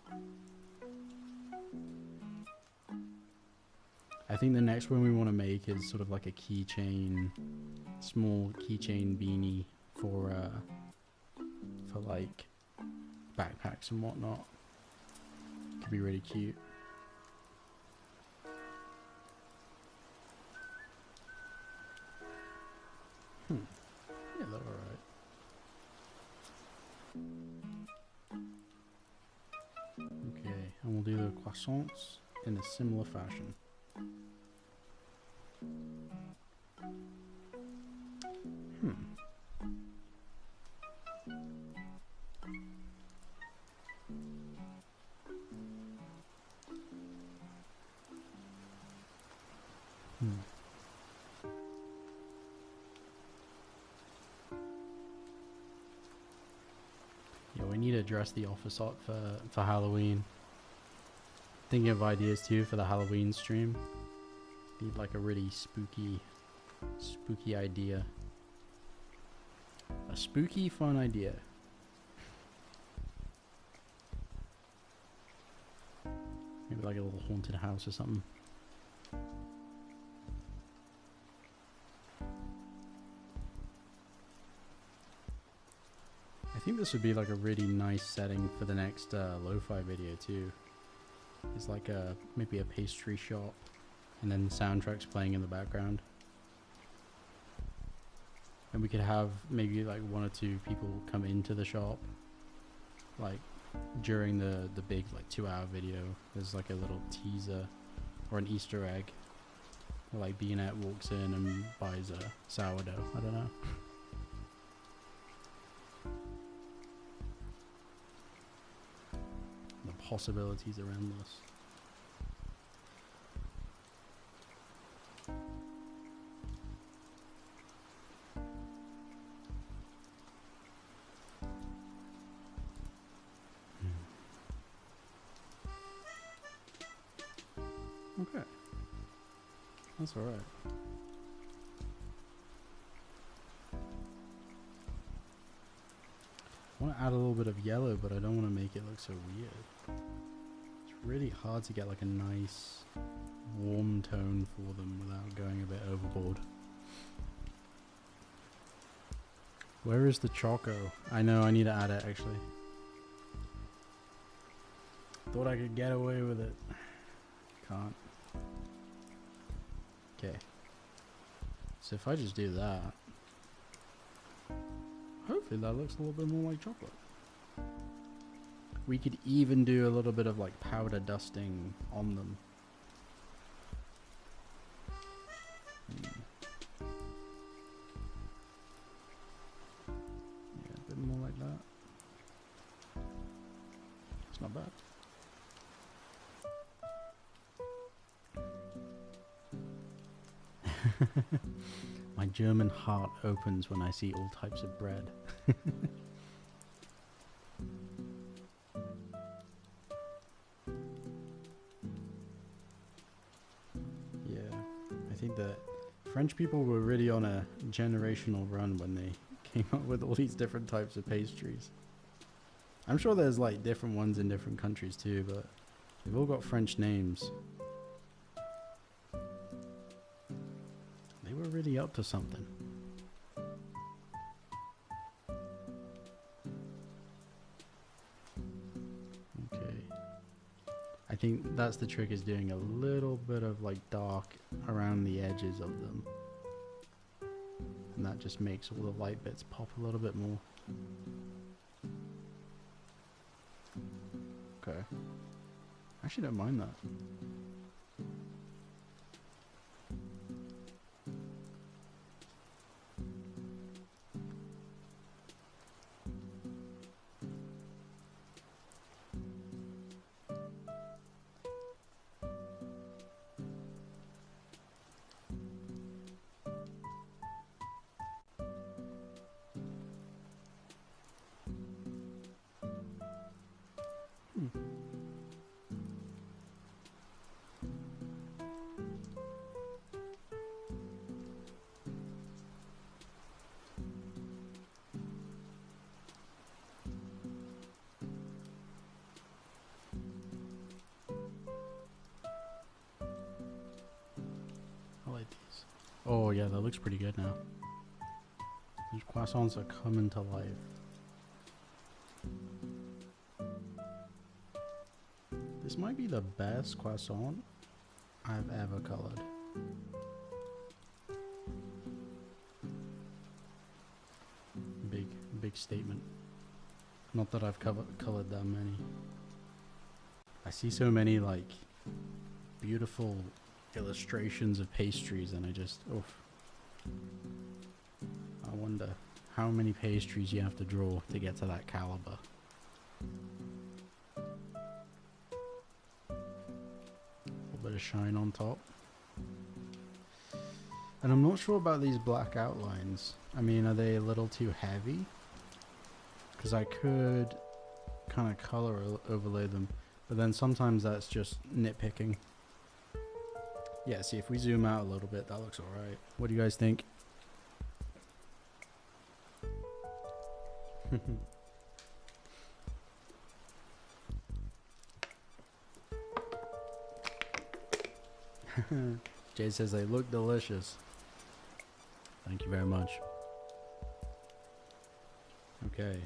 I think the next one we want to make is sort of like a keychain, small keychain beanie for like backpacks and whatnot. Could be really cute. Yeah, they're alright. Okay, and we'll do the croissants in a similar fashion. Yeah, we need to dress the office up for Halloween. Thinking of ideas too for the Halloween stream. Need like a really spooky idea. A spooky fun idea. Maybe like a little haunted house or something. I think this would be like a really nice setting for the next lo-fi video too. It's like maybe a pastry shop and then soundtracks playing in the background. And we could have maybe like one or two people come into the shop like during the big like 2-hour video. There's like a little teaser or an Easter egg where like Beanette walks in and buys a sourdough. I don't know. The possibilities around this. Okay, that's all right. I want to add a little bit of yellow, but I don't want to make it look so weird. It's really hard to get like a nice warm tone for them without going a bit overboard. Where is the choco? I know I need to add it actually. Thought I could get away with it. Can't. Okay. So if I just do that, hopefully that looks a little bit more like chocolate. We could even do a little bit of like powder dusting on them. not bad. My German heart opens when I see all types of bread. Yeah, I think that French people were really on a generational run when they came up with all these different types of pastries. I'm sure there's like different ones in different countries too, but they've all got French names. They were really up to something. Okay. I think that's the trick, is doing a little bit of like dark around the edges of them. And that just makes all the light bits pop a little bit more. Okay. I actually don't mind that. I like these. Oh yeah, that looks pretty good now. These croissants are coming to life. This might be the best croissant I've ever colored. Big statement. Not that I've colored that many. I see so many like beautiful illustrations of pastries and I just, oof. I wonder how many pastries you have to draw to get to that caliber. A little bit of shine on top. And I'm not sure about these black outlines. I mean, are they a little too heavy? Because I could kind of color overlay them, but then sometimes that's just nitpicking. Yeah, see, if we zoom out a little bit, that looks alright. What do you guys think? Jay says they look delicious. Thank you very much. Okay,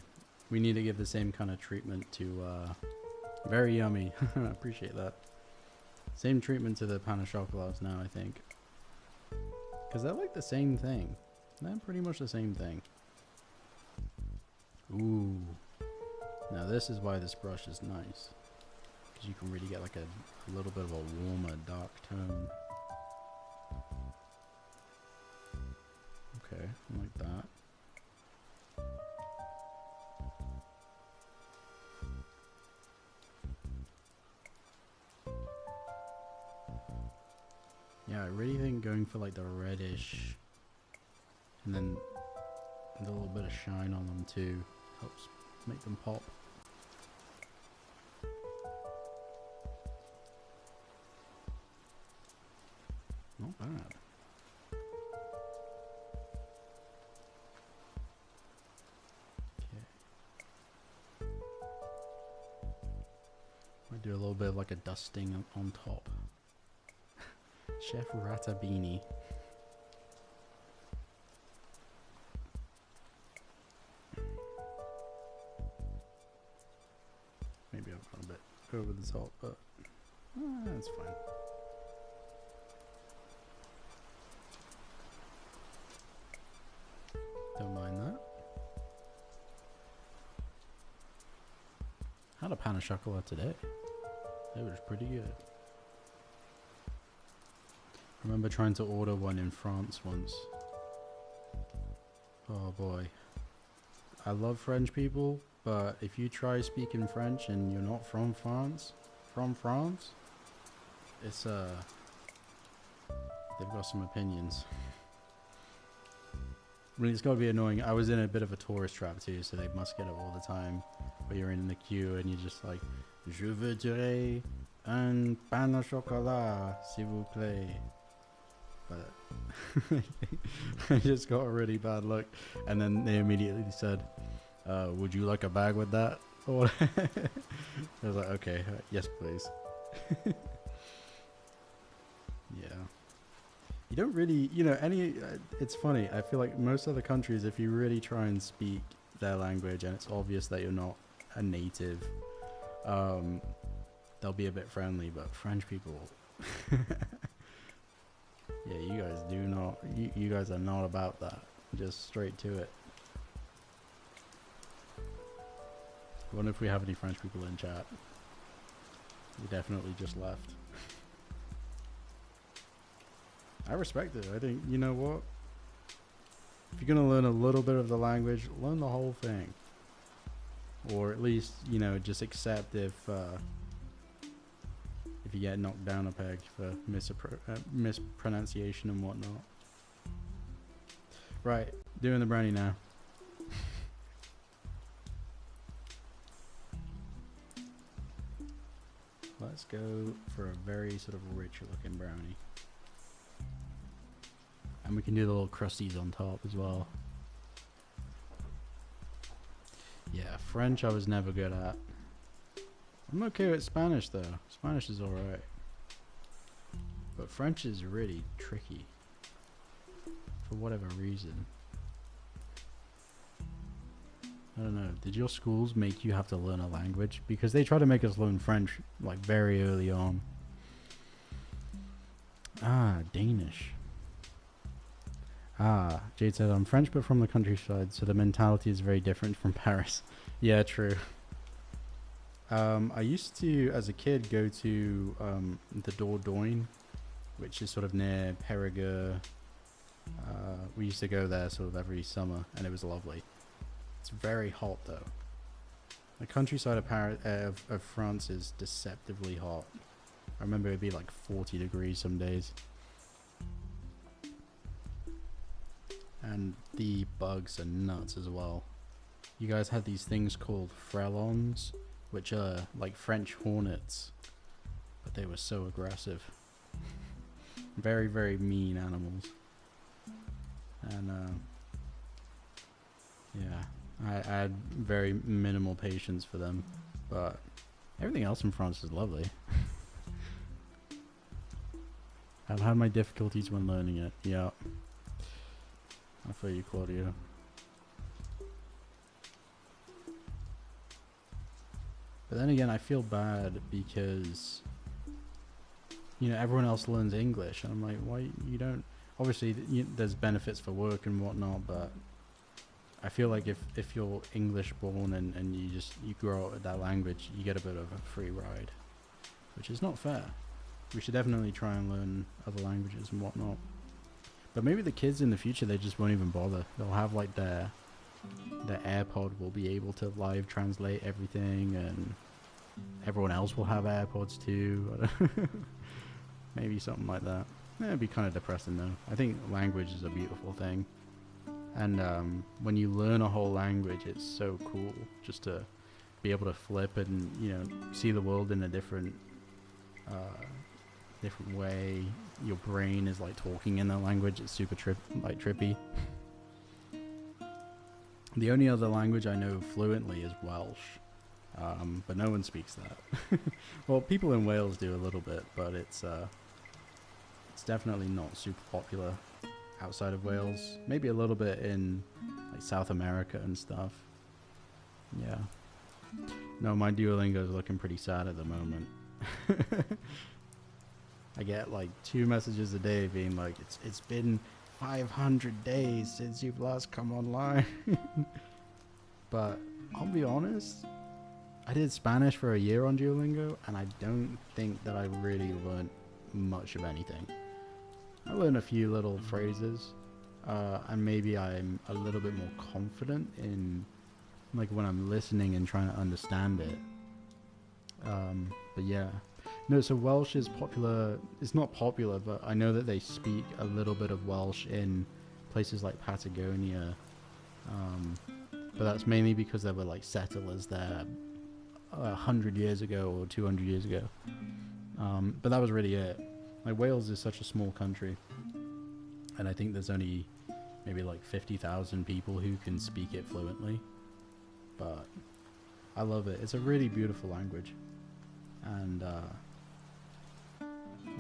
we need to give the same kind of treatment to very yummy. I appreciate that. Same treatment to the pain au chocolat now, I think, because they're like the same thing. They're pretty much the same thing. Ooh, now this is why this brush is nice, because you can really get like a little bit of a warmer dark tone. Okay, like that. Yeah, I really think going for like the reddish and then a little bit of shine on them too helps make them pop. Not bad. Okay. Might do a little bit of like a dusting on top. Chef Ratabini. Maybe I've gone a bit over the top, but that's fine. Don't mind that. Had a pain au chocolat today. It was pretty good. I remember trying to order one in France once. Oh boy. I love French people, But if you try speaking French and you're not from France, it's they've got some opinions. I mean, it's got to be annoying. I was in a bit of a tourist trap too, so they must get it all the time. Where you're in the queue and you're just like, "Je voudrais un pain au chocolat, s'il vous plaît." But I just got a really bad look, and then they immediately said, "Would you like a bag with that?" Or I was like, "Okay, yes, please." Yeah. You don't really, it's funny. I feel like most other countries, if you really try and speak their language and it's obvious that you're not a native, they'll be a bit friendly. But French people, yeah, you guys do not, you guys are not about that. Just straight to it. I wonder if we have any French people in chat. We definitely just left. I respect it. I think, you know what? If you're going to learn a little bit of the language, learn the whole thing. Or at least, just accept if you get knocked down a peg for mispronunciation and whatnot. Right, doing the brownie now. Let's go for a very sort of rich looking brownie. And we can do the little crusties on top as well. Yeah, French I was never good at. I'm okay with Spanish though. Spanish is alright. But French is really tricky. For whatever reason. I don't know. Did your schools make you have to learn a language? Because they try to make us learn French like very early on. Ah, Danish. Ah, Jade said, I'm French but from the countryside, so the mentality is very different from Paris. Yeah, true. I used to, as a kid, go to the Dordogne, which is sort of near Périgueux. We used to go there sort of every summer, and it was lovely. It's very hot, though. The countryside of France is deceptively hot. I remember it'd be like 40 degrees some days. And the bugs are nuts as well. You guys had these things called frelons, which are like French hornets, but they were so aggressive. Very, very mean animals. And yeah, I had very minimal patience for them, but everything else in France is lovely. I've had my difficulties when learning it, yeah. I feel you, Claudio. But then again, I feel bad because, everyone else learns English. And I'm like, why you don't? Obviously, there's benefits for work and whatnot, but I feel like if you're English born and you grow up with that language, you get a bit of a free ride, which is not fair. We should definitely try and learn other languages and whatnot. But maybe the kids in the future, they just won't even bother. They'll have like their AirPod will be able to live translate everything, and everyone else will have AirPods too. Maybe something like that. It'd be kind of depressing though. I think language is a beautiful thing. And when you learn a whole language, it's so cool just to be able to flip and, see the world in a different way. Your brain is like talking in that language. It's super trippy. The only other language I know fluently is Welsh, but no one speaks that. Well, people in Wales do a little bit, but it's definitely not super popular outside of Wales. Maybe a little bit in like South America and stuff. Yeah. No, my Duolingo is looking pretty sad at the moment. I get like 2 messages a day being like, it's been 500 days since you've last come online. But I'll be honest, I did Spanish for a year on Duolingo, and I don't think that I really learned much of anything. I learned a few little phrases, and maybe I'm a little bit more confident in like when I'm listening and trying to understand it. But yeah, no. So Welsh is popular. It's not popular, but I know that they speak a little bit of Welsh in places like Patagonia. But that's mainly because there were like settlers there 100 years ago or 200 years ago. But that was really it. Like Wales is such a small country, and I think there's only maybe like 50,000 people who can speak it fluently. But I love it. It's a really beautiful language, and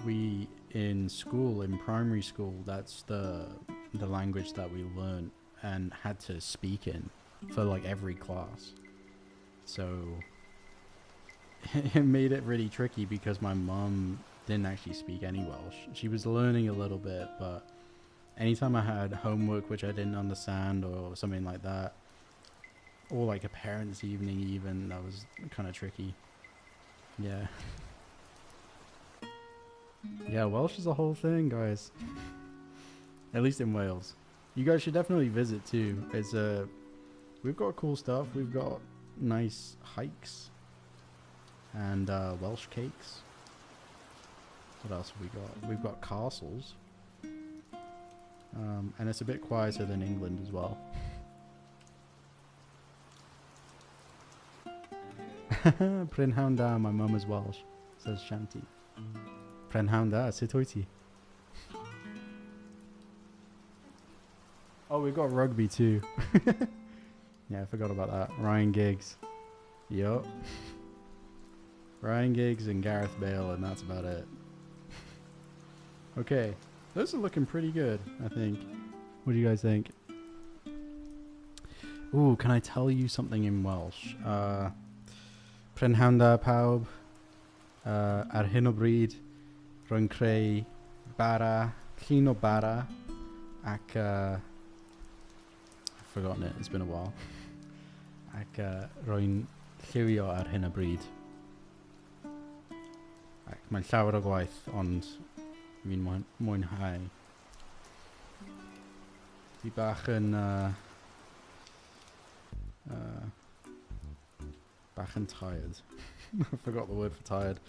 we in school, in primary school, that's the language that we learned and had to speak in for like every class. So it made it really tricky because my mum didn't actually speak any Welsh. She was learning a little bit, but anytime I had homework which I didn't understand or something like that, or like a parents' evening even, that was kind of tricky. Yeah. Yeah, Welsh is a whole thing, guys. At least in Wales. You guys should definitely visit too. It's we've got cool stuff. We've got nice hikes and Welsh cakes. What else have we got? We've got castles. And it's a bit quieter than England as well. Prynhawn da, my mum is Welsh, says Shanti. Prynhawn da, sut wyt ti? Oh, we've got rugby too. Yeah, I forgot about that. Ryan Giggs. Yup. Ryan Giggs and Gareth Bale, and that's about it. Okay, those are looking pretty good, I think. What do you guys think? Ooh, can I tell you something in Welsh? Prynhawn da pawb. Ar hyn o bryd, rwy'n creu bara, llun o bara, ac I've forgotten it, it's been a while. Ac rwy'n lliwio ar hyn o bryd. Ac mae'n llawer o gwaith, ond fi'n mwynhau. Fi bach yn tired. I forgot the word for tired.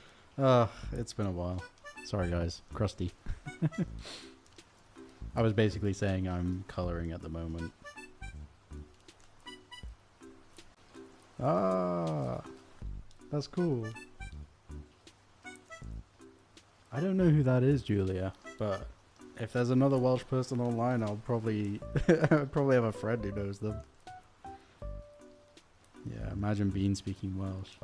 It's been a while. Sorry guys, crusty. I was basically saying I'm colouring at the moment. That's cool. I don't know who that is, Julia, but if there's another Welsh person online, I'll probably probably have a friend who knows them. Yeah, imagine Bean speaking Welsh.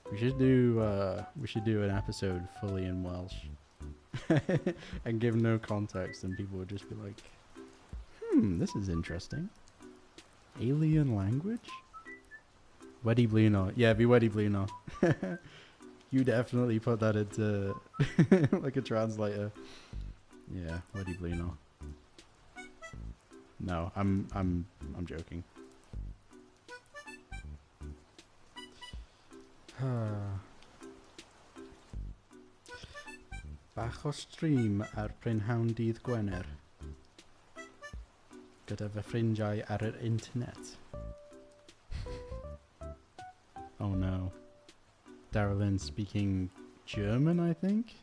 We should do an episode fully in Welsh and give no context, and people would just be like, this is interesting. Alien language? Wedi blino. Yeah, be wedi blino. You definitely put that into like a translator. Yeah, wedi blino. No, I'm joking. Bach o stream ar Prynhawn dydd Gwener gyda fy ffrindiau ar yr internet. Oh no. Darylyn speaking German, I think?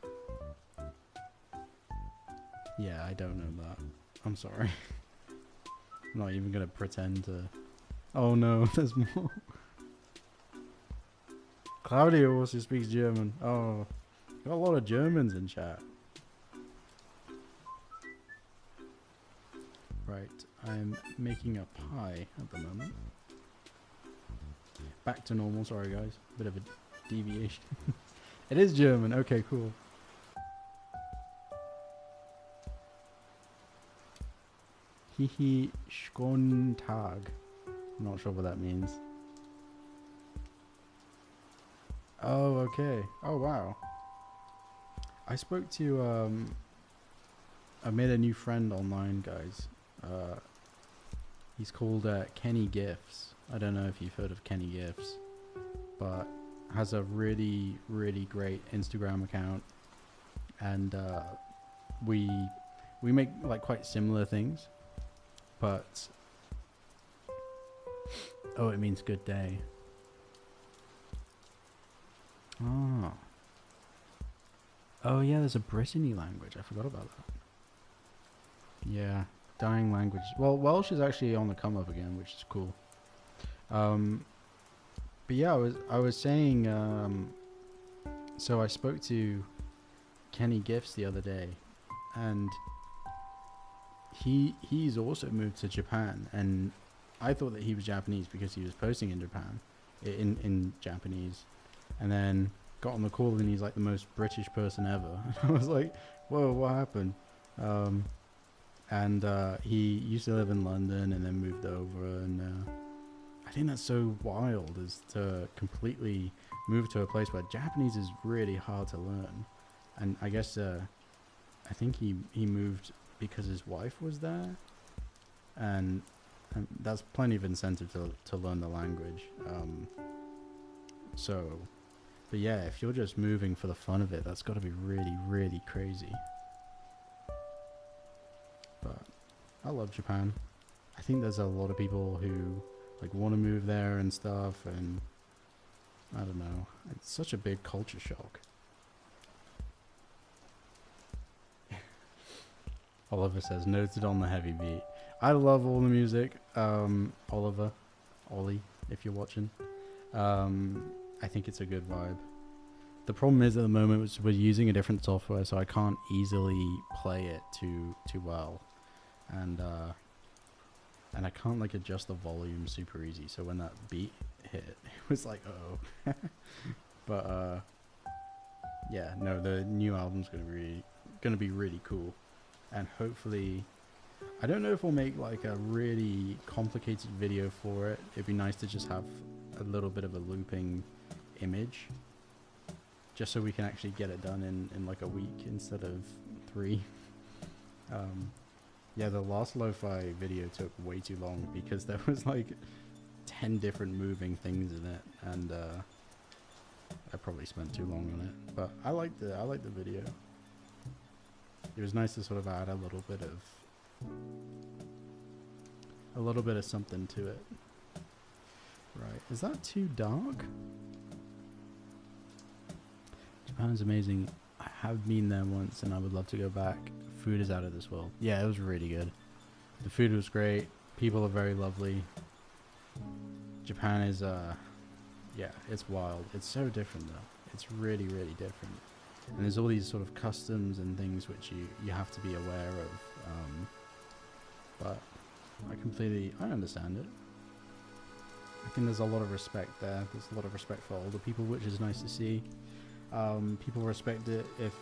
Yeah, I don't know that. I'm sorry. I'm not even gonna pretend to... Oh no, there's more. Claudio also speaks German. Oh, got a lot of Germans in chat. Right, I'm making a pie at the moment. Back to normal, sorry guys. Bit of a deviation. It is German, okay, cool. Hihi Schontag. I'm not sure what that means. Oh, okay. Oh, wow. I spoke to, I made a new friend online, guys. He's called Kenny Gifts. I don't know if you've heard of Kenny Gifts, but has a really, really great Instagram account. And we make like quite similar things, but Oh, it means good day. Oh. Oh yeah, there's a Brittany language. I forgot about that. Yeah, dying language. Well, Welsh is actually on the come up again, which is cool. But yeah, I was saying. So I spoke to Kenny Gifts the other day, and he's also moved to Japan, and I thought that he was Japanese because he was posting in Japan, in Japanese, and then got on the call and he's like the most British person ever. I was like, whoa, what happened? And he used to live in London and then moved over, and I think that's so wild, is to completely move to a place where Japanese is really hard to learn. And I guess I think he moved because his wife was there, and that's plenty of incentive to learn the language. But yeah, if you're just moving for the fun of it, that's got to be really, really crazy. But I love Japan. I think there's a lot of people who like want to move there and stuff, and I don't know. It's such a big culture shock. Oliver says, noted on the heavy beat. I love all the music. Oliver, Ollie, if you're watching. I think it's a good vibe. The problem is at the moment we're using a different software, so I can't easily play it too well, and I can't like adjust the volume super easy. So when that beat hit, it was like, oh. But yeah, no, the new album's gonna be really cool, and hopefully, I don't know if we'll make like a really complicated video for it. It'd be nice to just have a little bit of a looping image, just so we can actually get it done in like a week instead of 3. Yeah, the last lo-fi video took way too long because there was like 10 different moving things in it, and I probably spent too long on it. But I liked the video. It was nice to sort of add a little bit of something to it. Right, is that too dark? Japan is amazing. I have been there once and I would love to go back. Food is out of this world. Yeah, it was really good. The food was great. People are very lovely. Japan is, yeah, it's wild. It's so different though. It's really, really different. And there's all these sort of customs and things which you have to be aware of. But I understand it. I think there's a lot of respect there. There's a lot of respect for older people, which is nice to see. People respect it if,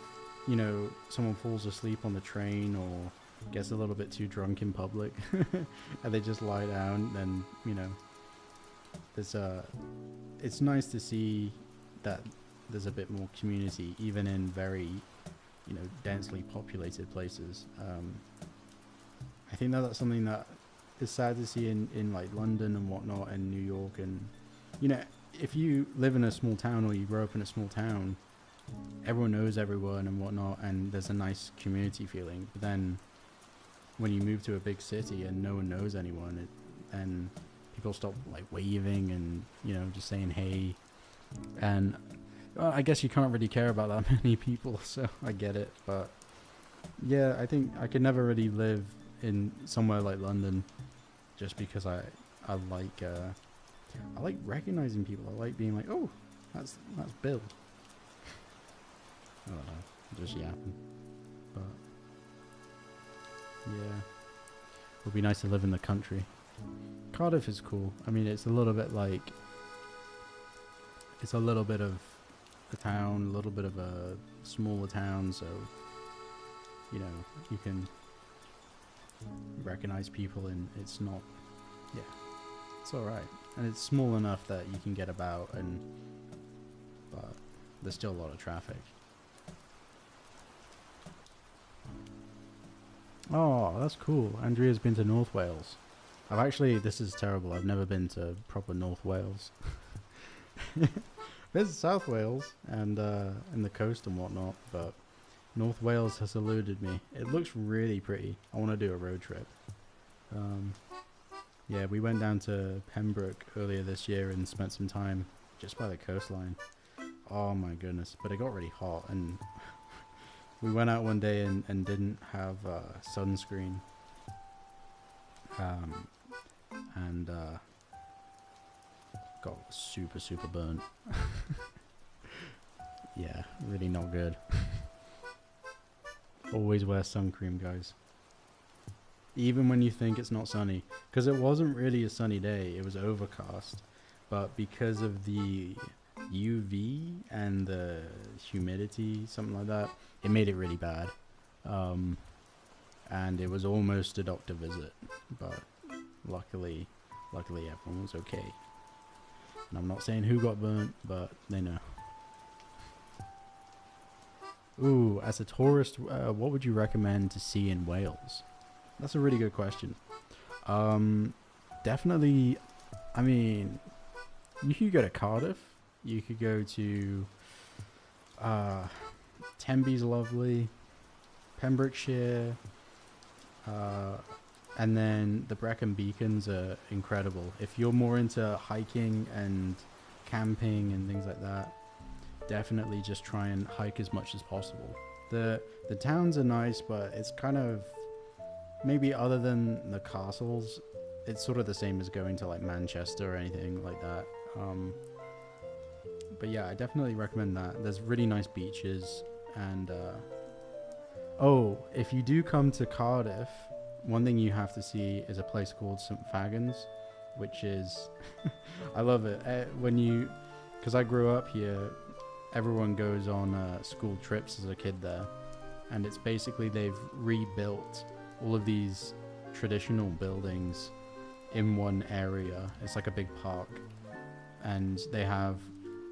you know, someone falls asleep on the train or gets a little bit too drunk in public and they just lie down, then, you know, it's nice to see that there's a bit more community, even in very, you know, densely populated places. I think that's something that is sad to see in like London and whatnot, and New York, and, you know, if you live in a small town or you grow up in a small town, everyone knows everyone and whatnot, and there's a nice community feeling. But then when you move to a big city and no one knows anyone, and people stop like waving and, you know, just saying hey, and I guess you can't really care about that many people, so I get it. But yeah, I think I could never really live in somewhere like London, just because I like recognizing people. I like being like, oh, that's Bill. I don't know, just yapping. But yeah, it would be nice to live in the country. Cardiff is cool. I mean, it's a little bit like, it's a little bit of a town, a little bit of a smaller town, so, you know, you can recognize people, and it's not, yeah, it's alright. And it's small enough that you can get about, but there's still a lot of traffic. Oh, that's cool. Andrea's been to North Wales. This is terrible, I've never been to proper North Wales. There's South Wales and the coast and whatnot, but North Wales has eluded me. It looks really pretty. I want to do a road trip. Yeah, we went down to Pembroke earlier this year and spent some time just by the coastline. Oh my goodness, but it got really hot, and we went out one day and didn't have sunscreen. Um, and got super, super burnt. Yeah, really not good. Always wear sun cream, guys. Even when you think it's not sunny. Because it wasn't really a sunny day, it was overcast. But because of the UV and the humidity, something like that, it made it really bad. And it was almost a doctor visit. But luckily everyone was okay. And I'm not saying who got burnt, but they know. Ooh, as a tourist, what would you recommend to see in Wales? That's a really good question. Definitely, I mean, you could go to Cardiff. You could go to Tenby's lovely, Pembrokeshire, and then the Brecon Beacons are incredible. If you're more into hiking and camping and things like that, definitely just try and hike as much as possible. The towns are nice, but it's kind of, maybe other than the castles, it's sort of the same as going to like Manchester or anything like that. But yeah, I definitely recommend that. There's really nice beaches, and oh, if you do come to Cardiff, one thing you have to see is a place called St Fagans, which is I love it. Because I grew up here, everyone goes on school trips as a kid there, and it's basically they've rebuilt all of these traditional buildings in one area. It's like a big park, and they have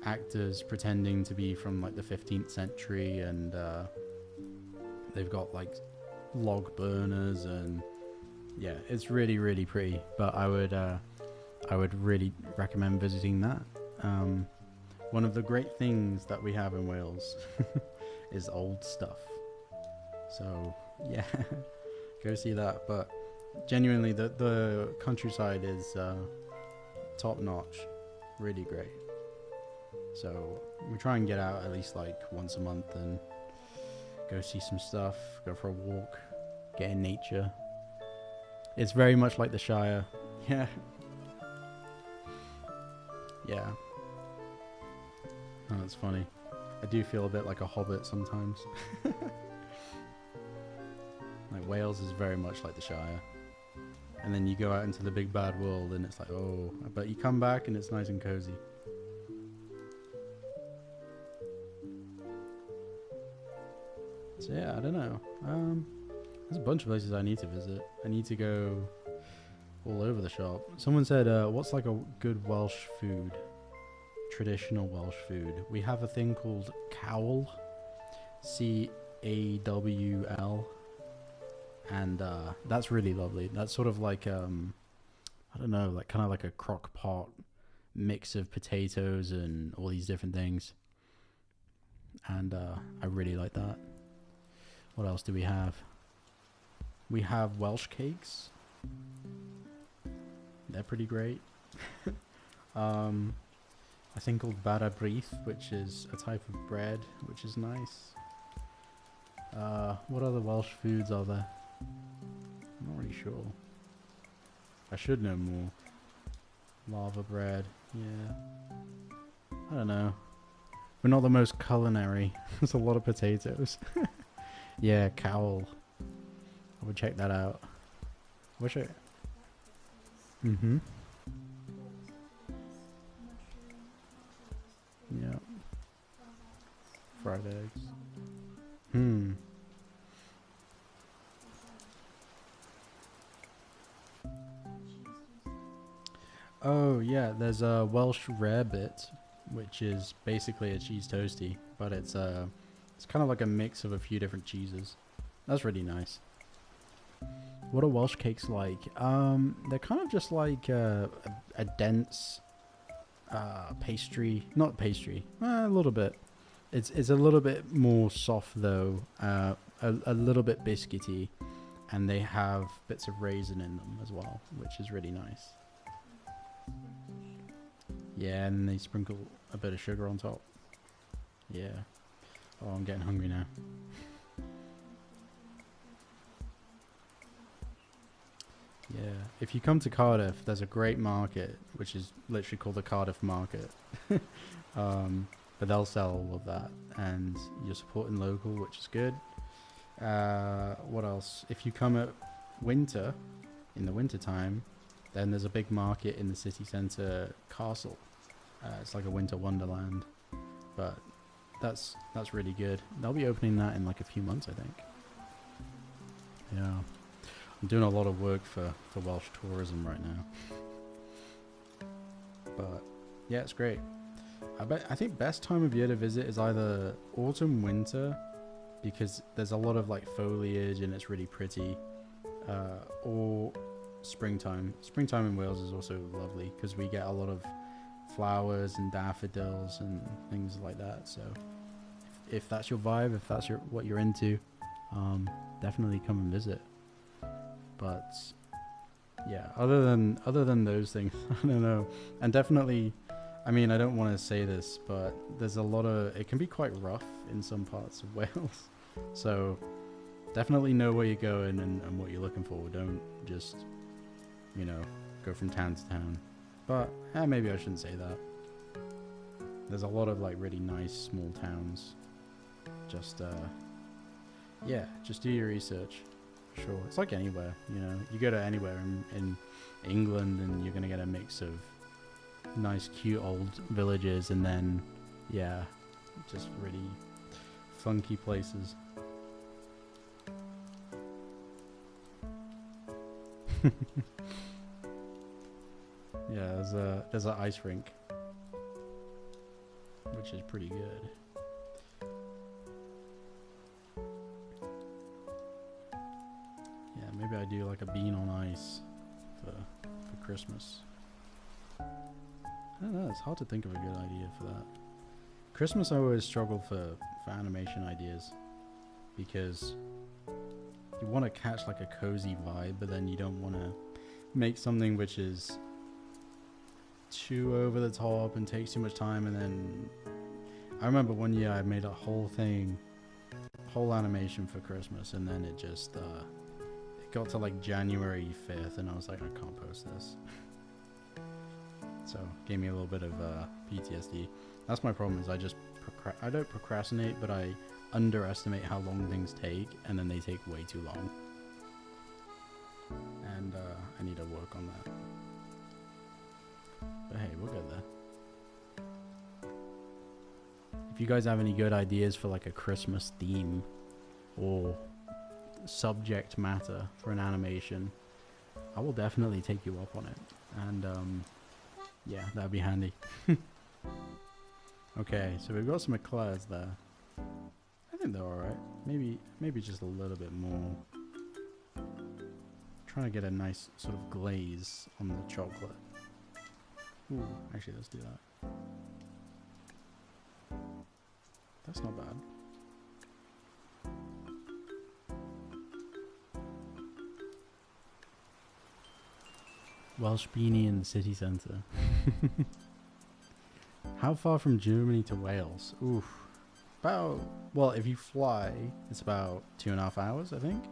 actors pretending to be from like the 15th century, and they've got like log burners, and yeah, it's really, really pretty. But I would really recommend visiting that. One of the great things that we have in Wales is old stuff, so yeah. Go see that. But genuinely, the countryside is top notch, really great. So we try and get out at least like once a month and go see some stuff, go for a walk, get in nature. It's very much like the Shire. Yeah. Yeah. Oh, that's funny. I do feel a bit like a hobbit sometimes. Like Wales is very much like the Shire. And then you go out into the big bad world and it's like, oh, but you come back and it's nice and cozy. So yeah, I don't know. There's a bunch of places I need to visit. I need to go all over the shop. Someone said, what's like a good Welsh food? Traditional Welsh food. We have a thing called cawl. Cawl. And that's really lovely. That's sort of like, I don't know, like kind of like a crock pot mix of potatoes and all these different things. And I really like that. What else do we have? We have Welsh cakes. They're pretty great. A thing called bara brith, which is a type of bread, which is nice. What other Welsh foods are there? I'm not really sure. I should know more. Lava bread, yeah. I don't know. We're not the most culinary. There's a lot of potatoes. Yeah, cawl. I would check that out. Wish I... Mm-hmm. Yeah. Fried eggs. Oh yeah, there's a Welsh rarebit, which is basically a cheese toasty, but it's kind of like a mix of a few different cheeses. That's really nice. What are Welsh cakes like? They're kind of just like a dense pastry, not pastry, a little bit. It's a little bit more soft though, a little bit biscuity, and they have bits of raisin in them as well, which is really nice. Yeah, and they sprinkle a bit of sugar on top. Yeah. Oh, I'm getting hungry now. Yeah, if you come to Cardiff, there's a great market, which is literally called the Cardiff Market. But they'll sell all of that, and you're supporting local, which is good. What else? If you come at winter, in the winter time, then there's a big market in the city centre castle. It's like a winter wonderland, but that's really good. They'll be opening that in like a few months, I think. Yeah. I'm doing a lot of work for Welsh tourism right now. But yeah, it's great. I think best time of year to visit is either autumn, winter, because there's a lot of like foliage and it's really pretty, or springtime. Springtime in Wales is also lovely because we get a lot of flowers and daffodils and things like that. So if that's your vibe, if that's what you're into, definitely come and visit. But yeah, other than those things, I don't know. And definitely, I mean, I don't want to say this, but there's a lot of, it can be quite rough in some parts of Wales. So definitely know where you're going and what you're looking for. Don't just, you know, go from town to town. But maybe I shouldn't say that. There's a lot of like really nice small towns. Just yeah, just do your research. Sure, it's like anywhere, you know. You go to anywhere in England and you're gonna get a mix of nice, cute old villages, and then yeah, just really funky places. Yeah, there's an ice rink, which is pretty good. Yeah, maybe I do like a bean on ice for Christmas. I don't know, it's hard to think of a good idea for that. Christmas I always struggle for animation ideas, because you want to catch like a cozy vibe, but then you don't want to make something which is too over the top and takes too much time. And then I remember one year I made a whole animation for Christmas, and then it just it got to like January 5th and I was like, I can't post this. So gave me a little bit of PTSD. That's my problem, is I don't procrastinate, but I underestimate how long things take, and then they take way too long. And I need to work on that. But hey, we'll get there. If you guys have any good ideas for like a Christmas theme or subject matter for an animation, I will definitely take you up on it. And yeah, that'd be handy. Okay, so we've got some eclairs there. I think they're alright. Maybe just a little bit more. Trying to get a nice sort of glaze on the chocolate. Ooh, actually, let's do that. That's not bad. Welsh beanie in the city centre. How far from Germany to Wales? Oof. Well, if you fly, it's about 2.5 hours, I think.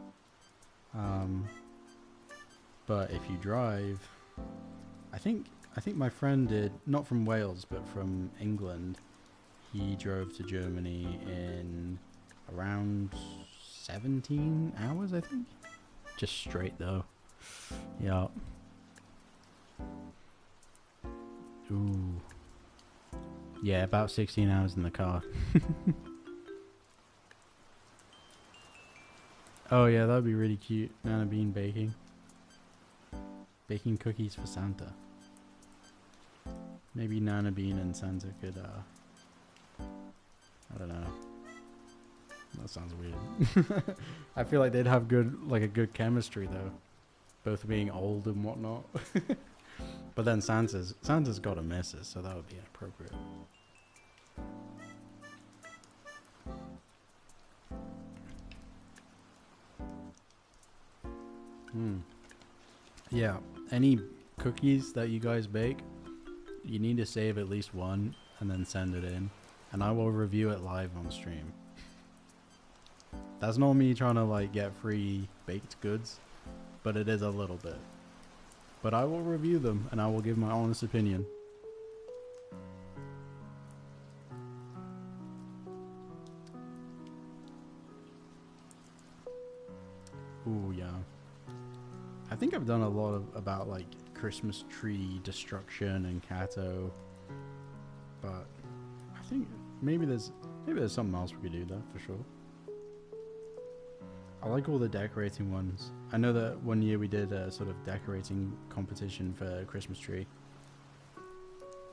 But if you drive, I think my friend did, not from Wales, but from England. He drove to Germany in around 17 hours, I think. Just straight though. Yeah. Ooh. Yeah, about 16 hours in the car. Oh yeah, that'd be really cute. Nana Bean baking. Baking cookies for Santa. Maybe Nana Bean and Santa could, I don't know. That sounds weird. I feel like they'd have a good chemistry though. Both being old and whatnot. But then Santa's got a missus, so that would be inappropriate. Yeah, any cookies that you guys bake, you need to save at least one and then send it in, and I will review it live on stream. That's not me trying to like get free baked goods, but it is a little bit. But I will review them and I will give my honest opinion. Ooh, yeah. I think I've done a lot about like Christmas tree destruction and Kato, but I think maybe there's something else we could do there for sure. I like all the decorating ones. I know that one year we did a sort of decorating competition for a Christmas tree.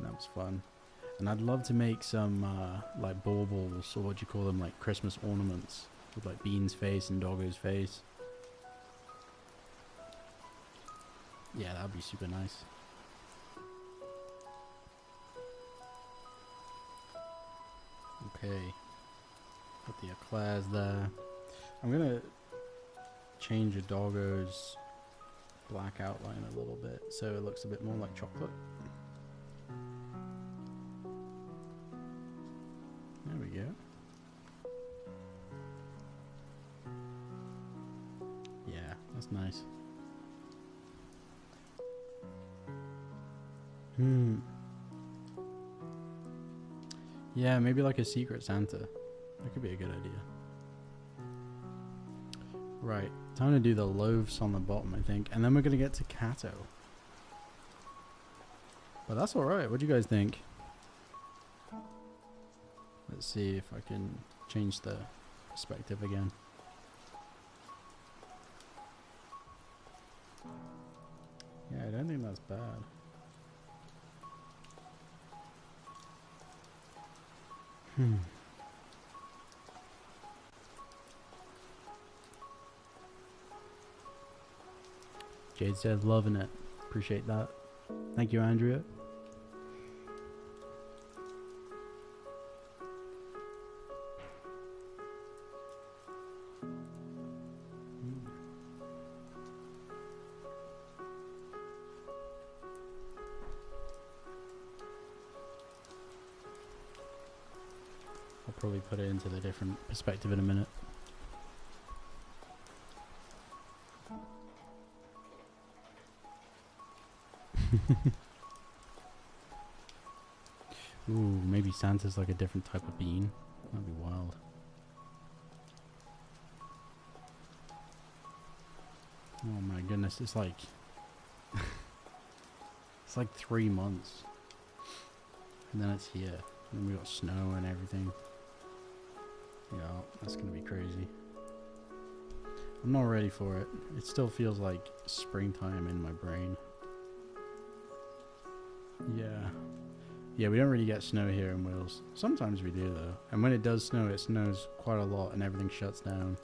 That was fun. And I'd love to make some like baubles, or what do you call them, like Christmas ornaments with like Bean's face and Doggo's face. Yeah, that'd be super nice. Okay. Put the eclairs there. I'm gonna change a Doggo's black outline a little bit so it looks a bit more like chocolate. There we go. Yeah, that's nice. Yeah, maybe like a secret Santa. That could be a good idea. Right, time to do the loaves on the bottom, I think. And then we're going to get to Kato. But that's alright. What do you guys think? Let's see if I can change the perspective again. Yeah, I don't think that's bad. Jade says loving it. Appreciate that. Thank you, Andrea. I'll probably put it into the different perspective in a minute. Ooh, maybe Santa's like a different type of bean. That'd be wild. Oh my goodness, it's like it's like 3 months. And then it's here. And we got snow and everything. Yeah, that's gonna be crazy. I'm not ready for it. It still feels like springtime in my brain. Yeah. Yeah, we don't really get snow here in Wales. Sometimes we do though. And when it does snow, it snows quite a lot and everything shuts down.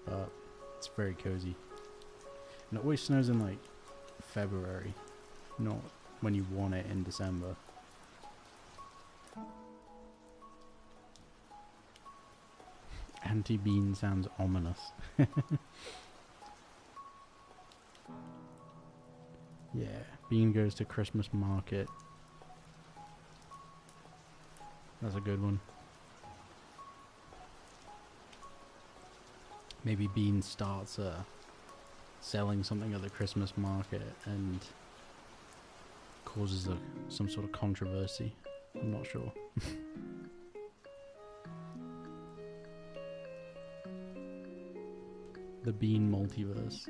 But it's very cozy. And it always snows in like February, not when you want it in December. Anti-bean sounds ominous. Yeah, Bean goes to Christmas market. That's a good one. Maybe Bean starts selling something at the Christmas market and causes some sort of controversy. I'm not sure. The Bean multiverse.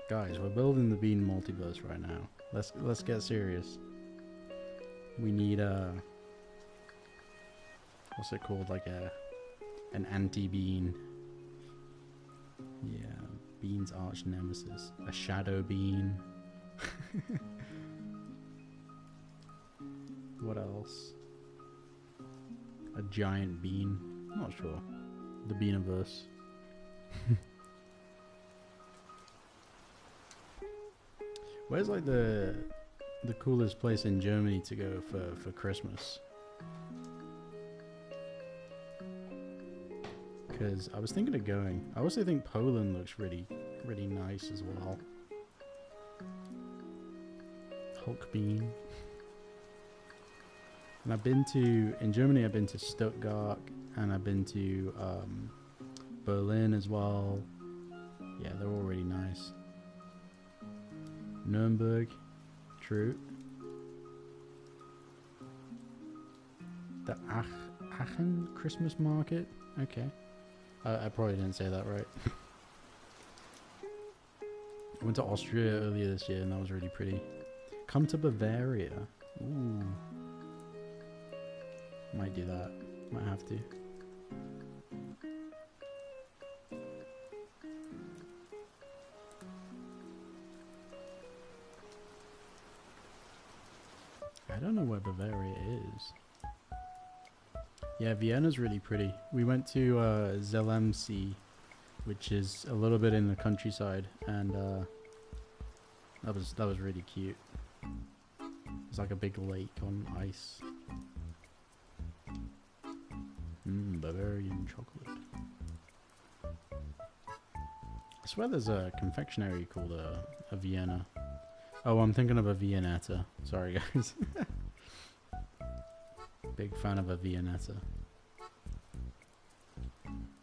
Guys, we're building the Bean multiverse right now. Let's get serious. We need what's it called? Like an anti-bean. Yeah, Bean's arch nemesis. A shadow bean. What else? A giant bean. I'm not sure. The Beaniverse. Where's like the coolest place in Germany to go for Christmas? Because I was thinking of going. I also think Poland looks really really nice as well. Hulk bean. And I've been to, in Germany, I've been to Stuttgart, and I've been to Berlin as well. Yeah, they're all really nice. Nuremberg, true. The Aachen Christmas market, okay. I probably didn't say that right. I went to Austria earlier this year, and that was really pretty. Come to Bavaria. Ooh. Might do that. Might have to. I don't know where Bavaria is. Yeah, Vienna's really pretty. We went to Zelensee, which is a little bit in the countryside, and that was really cute. It's like a big lake on ice. Bavarian chocolate. I swear there's a confectionery called a Vienna. Oh, I'm thinking of a Viennetta. Sorry, guys. Big fan of a Viennetta.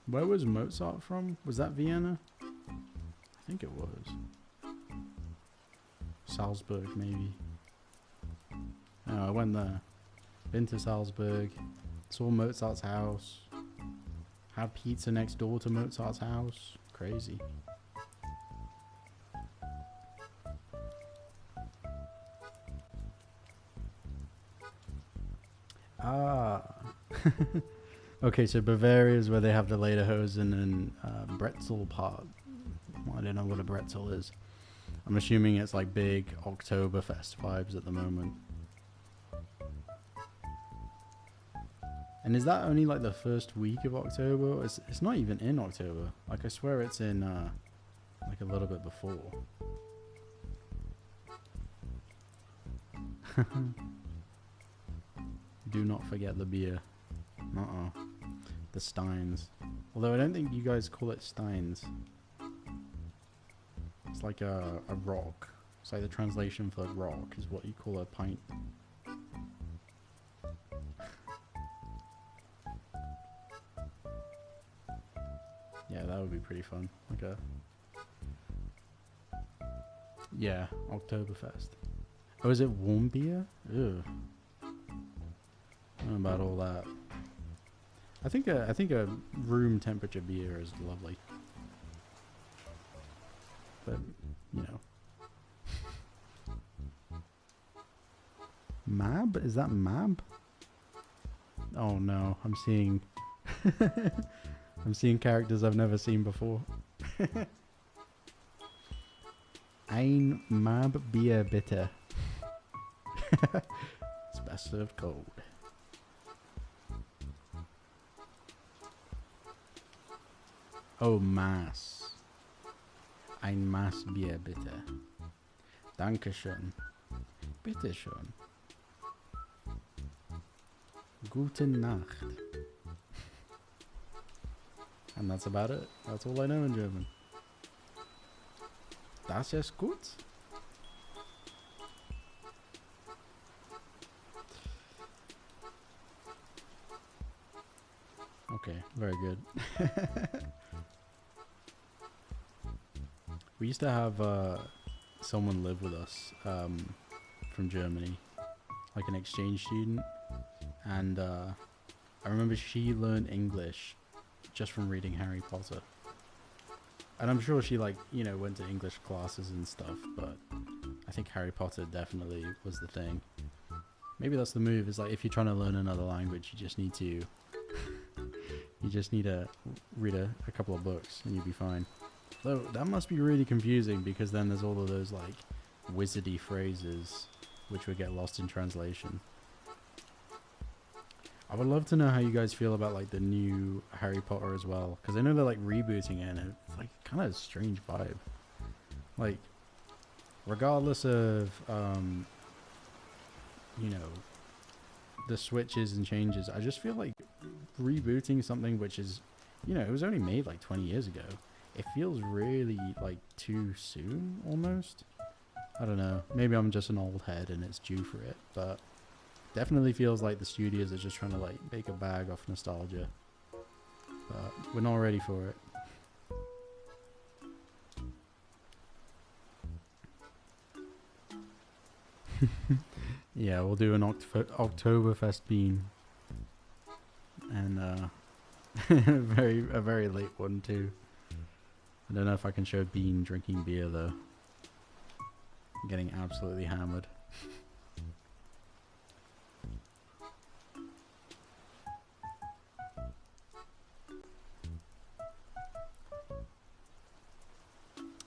Where was Mozart from? Was that Vienna? I think it was. Salzburg, maybe. Oh, I went there. Been to Salzburg. Saw Mozart's house. Had pizza next door to Mozart's house. Crazy. Ah. Okay, so Bavaria is where they have the lederhosen and Bretzel part. Well, I don't know what a Bretzel is. I'm assuming it's like big Oktoberfest vibes at the moment. And is that only like the first week of October? It's not even in October. Like I swear it's in like a little bit before. Do not forget the beer. The Steins. Although I don't think you guys call it Steins. It's like a rock. It's like the translation for rock is what you call a pint. Yeah, that would be pretty fun. Like a... Yeah, Oktoberfest. Oh, is it warm beer? Ew. I don't know about all that. I think a room temperature beer is lovely. But, you know. Mab? Is that Mab? Oh no, I'm seeing... I'm seeing characters I've never seen before. Ein Mab Bier bitte. It's best served cold. Oh, Maß. Ein Maß Bier bitte. Dankeschön. Bitteschön. Gute Nacht. And that's about it. That's all I know in German. Das ist gut. Okay, very good. We used to have someone live with us from Germany, like an exchange student, and I remember she learned English just from reading Harry Potter. And I'm sure she, like, you know, went to English classes and stuff, but I think Harry Potter definitely was the thing. Maybe that's the move, is like if you're trying to learn another language, you just need to read a couple of books and you'll be fine. Though that must be really confusing, because then there's all of those like wizardy phrases which would get lost in translation. I would love to know how you guys feel about like the new Harry Potter as well, because I know they're like rebooting it, and it's like kind of a strange vibe. Like, regardless of you know, the switches and changes, I just feel like rebooting something which is, you know, it was only made like 20 years ago. it feels really like too soon almost. I don't know. Maybe I'm just an old head and it's due for it, but definitely feels like the studios are just trying to like make a bag off nostalgia. But we're not ready for it. Yeah, we'll do an Oktoberfest bean. And a very late one too. I don't know if I can show Bean drinking beer though. I'm getting absolutely hammered.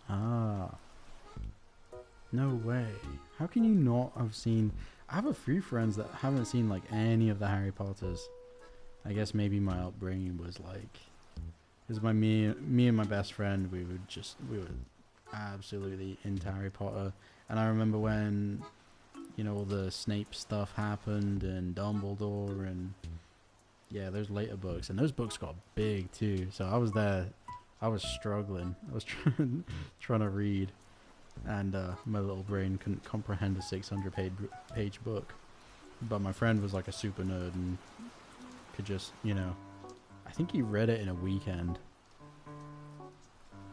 Ah. No way. How can you not have seen... I have a few friends that haven't seen like any of the Harry Potters. I guess maybe my upbringing was like... Because me and my best friend, we were absolutely into Harry Potter. And I remember when, you know, all the Snape stuff happened and Dumbledore and... Yeah, those later books. And those books got big too. So I was there. I was struggling. I was trying to read. And my little brain couldn't comprehend a 600 page book. But my friend was like a super nerd and could just, you know... I think he read it in a weekend.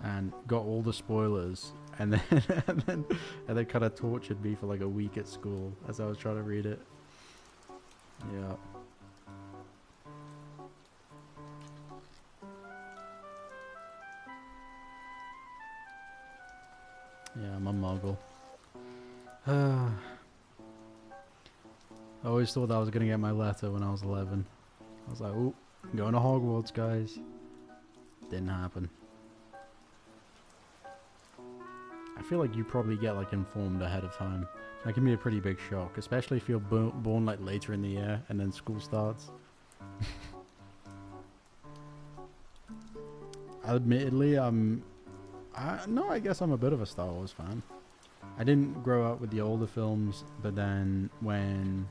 And got all the spoilers. And then and then kind of tortured me for like a week at school as I was trying to read it. Yeah. Yeah, I'm a muggle. I always thought that I was going to get my letter when I was 11. I was like, ooh, I'm going to Hogwarts, guys. Didn't happen. I feel like you probably get like informed ahead of time. That can be a pretty big shock, especially if you're born like later in the year and then school starts. Admittedly, I guess I'm a bit of a Star Wars fan. I didn't grow up with the older films, but then when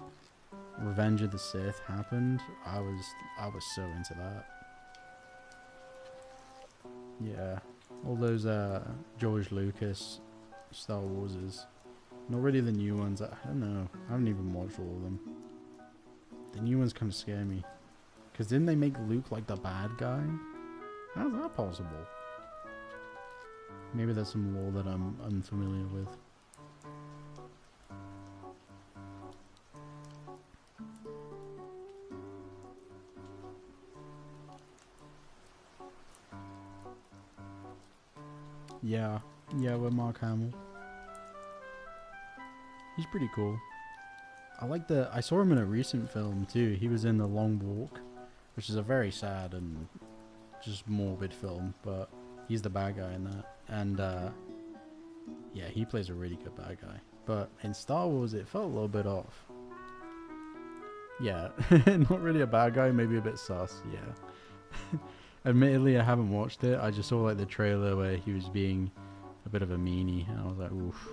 Revenge of the Sith happened, I was so into that. Yeah, all those George Lucas Star Warses. Not really the new ones. I don't know. I haven't even watched all of them. The new ones kind of scare me. Because didn't they make Luke like the bad guy? How's that possible? Maybe there's some lore that I'm unfamiliar with. Yeah, with Mark Hamill. He's pretty cool. I saw him in a recent film too. He was in The Long Walk, which is a very sad and just morbid film, but he's the bad guy in that. And yeah, he plays a really good bad guy. But in Star Wars, it felt a little bit off. Yeah, not really a bad guy, maybe a bit sus, yeah. Admittedly, I haven't watched it. I just saw like the trailer where he was being a bit of a meanie, and I was like, oof.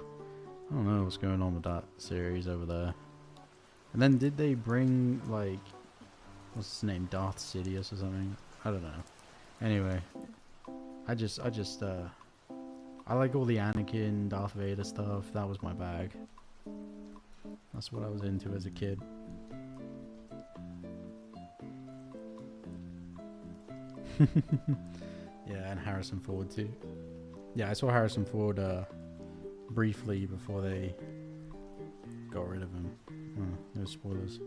I don't know what's going on with that series over there. And then did they bring like, what's his name, Darth Sidious or something? I don't know. Anyway, I like all the Anakin, Darth Vader stuff. That was my bag. That's what I was into as a kid. Yeah, and Harrison Ford too. Yeah, I saw Harrison Ford briefly before they got rid of him. Oh, no spoilers.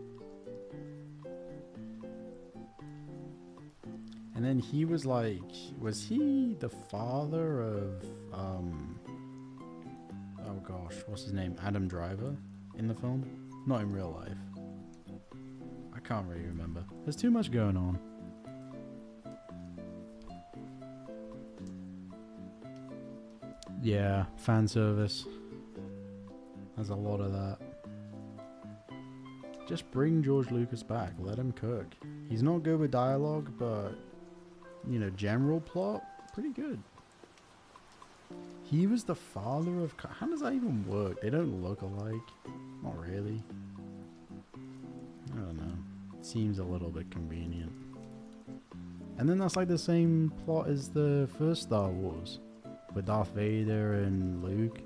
And then he was like, was he the father of oh gosh, what's his name? Adam Driver in the film? Not in real life. I can't really remember. There's too much going on. Yeah, fan service. There's a lot of that. Just bring George Lucas back. Let him cook. He's not good with dialogue, but, you know, general plot, pretty good. He was the father of... How does that even work? They don't look alike. Not really. I don't know. It seems a little bit convenient. And then that's like the same plot as the first Star Wars, with Darth Vader and Luke.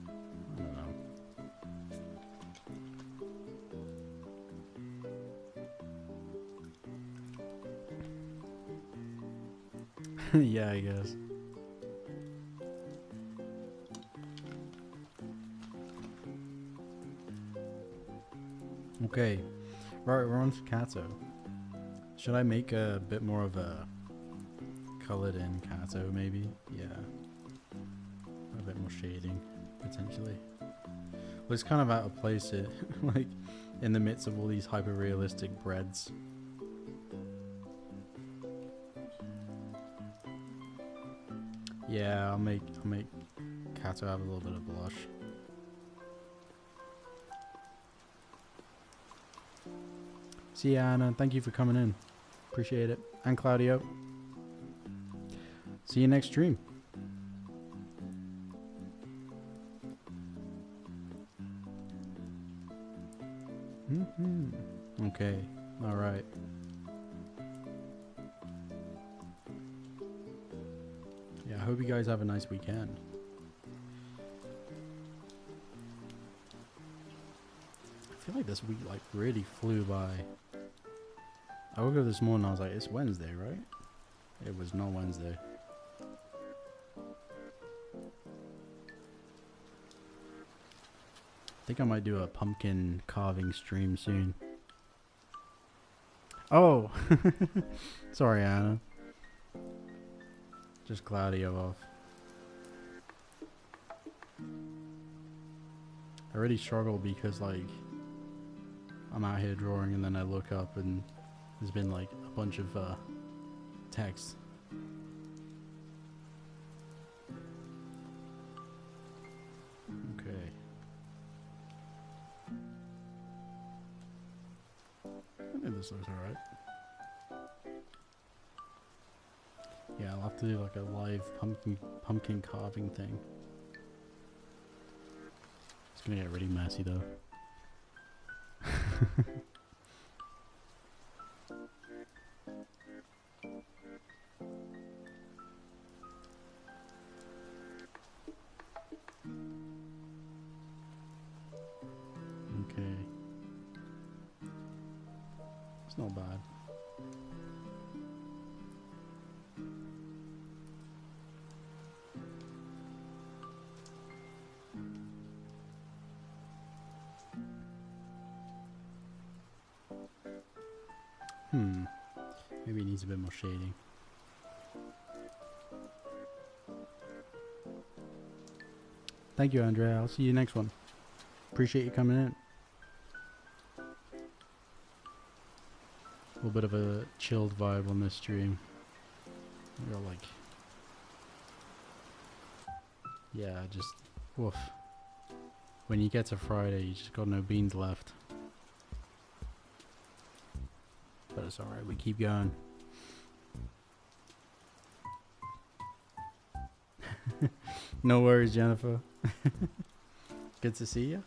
I don't know. Yeah, I guess. Okay, right, we're on to Kato. Should I make a bit more of a colored in Kato, maybe? Yeah. A bit more shading, potentially. Well, it's kind of out of place here, like, in the midst of all these hyper-realistic breads. Yeah, I'll make Kato have a little bit of blush. See ya, Anna. Thank you for coming in. Appreciate it. And Claudio. See you next stream. Okay. All right. Yeah, I hope you guys have a nice weekend. I feel like this week like really flew by. I woke up this morning, I was like, it's Wednesday, right? It was not Wednesday. I think I might do a pumpkin carving stream soon. Oh! Sorry, Anna. Just Claudio off. I really struggle because, like, I'm out here drawing and then I look up and there's been, like, a bunch of text. Okay. I think this looks alright. Yeah, I'll have to do like a live pumpkin carving thing. It's gonna get really messy though. Okay. It's not bad. Maybe it needs a bit more shading. Thank you, Andrea. I'll see you next one. Appreciate you coming in. A little bit of a chilled vibe on this stream. We're like, yeah, just woof. When you get to Friday, you just got no beans left. But it's alright, we keep going. No worries, Jennifer. Good to see you.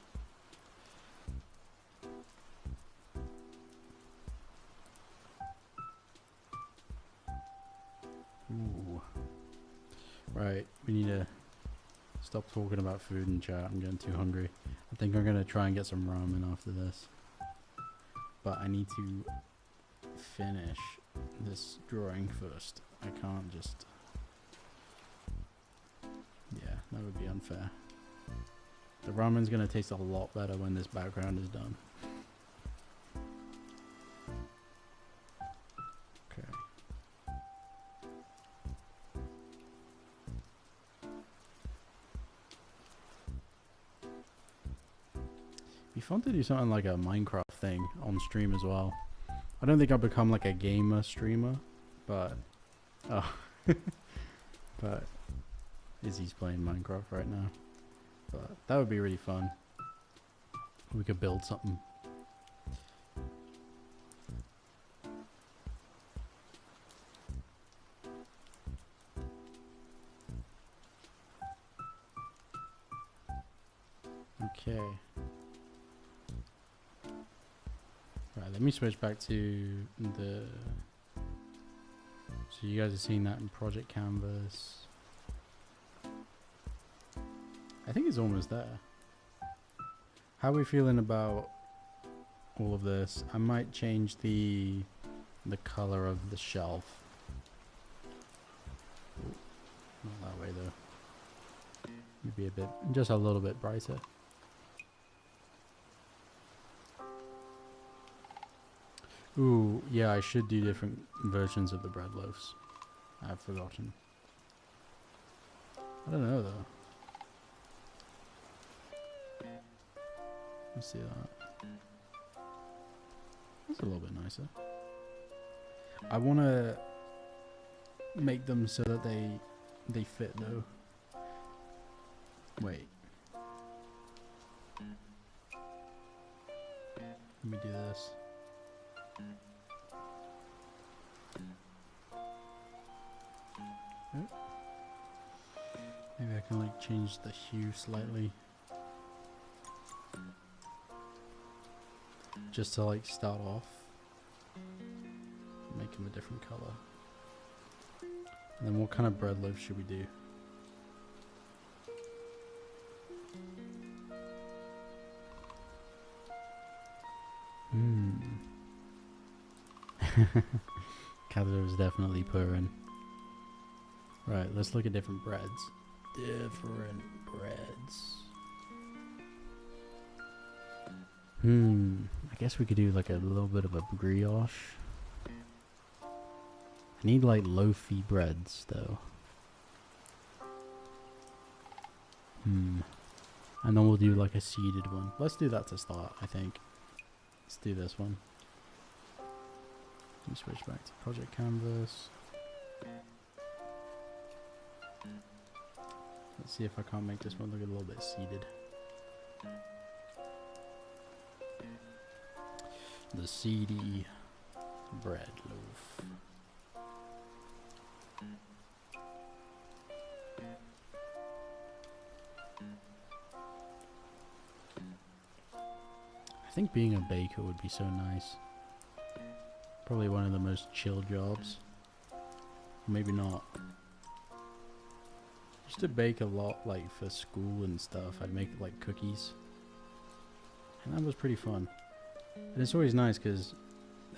Ooh. Right, we need to stop talking about food in chat. I'm getting too hungry. I think I'm gonna try and get some ramen after this. But I need to finish this drawing first. I can't just... Yeah, that would be unfair. The ramen's gonna taste a lot better when this background is done. Okay. It'd be fun to do something like a Minecraft thing on stream as well. I don't think I'll become like a gamer streamer, but but Izzy's playing Minecraft right now. But that would be really fun. We could build something. Okay. Right, let me switch back to the So you guys are seeing that in Project Canvas. I think it's almost there. How are we feeling about all of this? I might change the color of the shelf. Ooh, not that way though. Maybe a bit, just a little bit brighter. Ooh, yeah, I should do different versions of the bread loaves. I've forgotten. I don't know though. Let's see that. That's a little bit nicer. I want to make them so that they fit though. Wait. Let me do this. Oh. Maybe I can like change the hue slightly. Just to like start off. Make them a different color. And then what kind of bread loaf should we do? Cather is definitely purring. Right, let's look at different breads. Different breads. I guess we could do like a little bit of a brioche. I need like LOFI breads though. And then we'll do like a seeded one. Let's do that to start, I think. Let's do this one. Let me switch back to Project Canvas. Let's see if I can't make this one look a little bit seeded. The seedy bread loaf. I think being a baker would be so nice. Probably one of the most chill jobs. Maybe not. Used to bake a lot like for school and stuff. I'd make like cookies. And that was pretty fun. And it's always nice because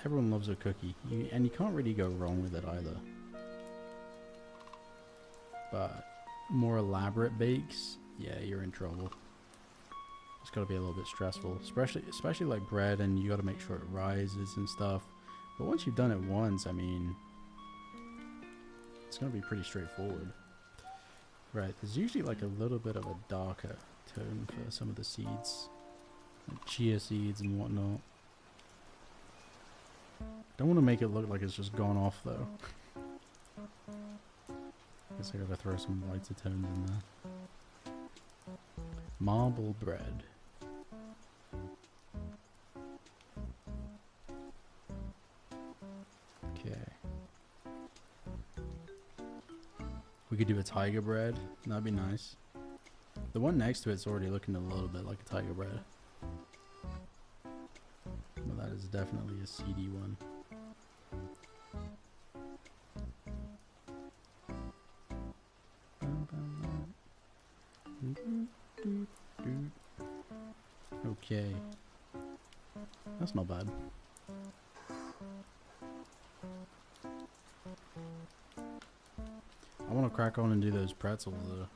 everyone loves a cookie. And you can't really go wrong with it either. But more elaborate bakes, yeah, you're in trouble. It's got to be a little bit stressful. Especially like bread, and you got to make sure it rises and stuff. But once you've done it once, I mean, it's going to be pretty straightforward. Right, there's usually like a little bit of a darker tone for some of the seeds. Like chia seeds and whatnot. Don't want to make it look like it's just gone off though. Guess I gotta throw some lighter tones in there. Marble bread. Okay. We could do a tiger bread. That'd be nice. The one next to it's already looking a little bit like a tiger bread. But that is definitely a seedy one. Okay. That's not bad. I want to crack on and do those pretzels though.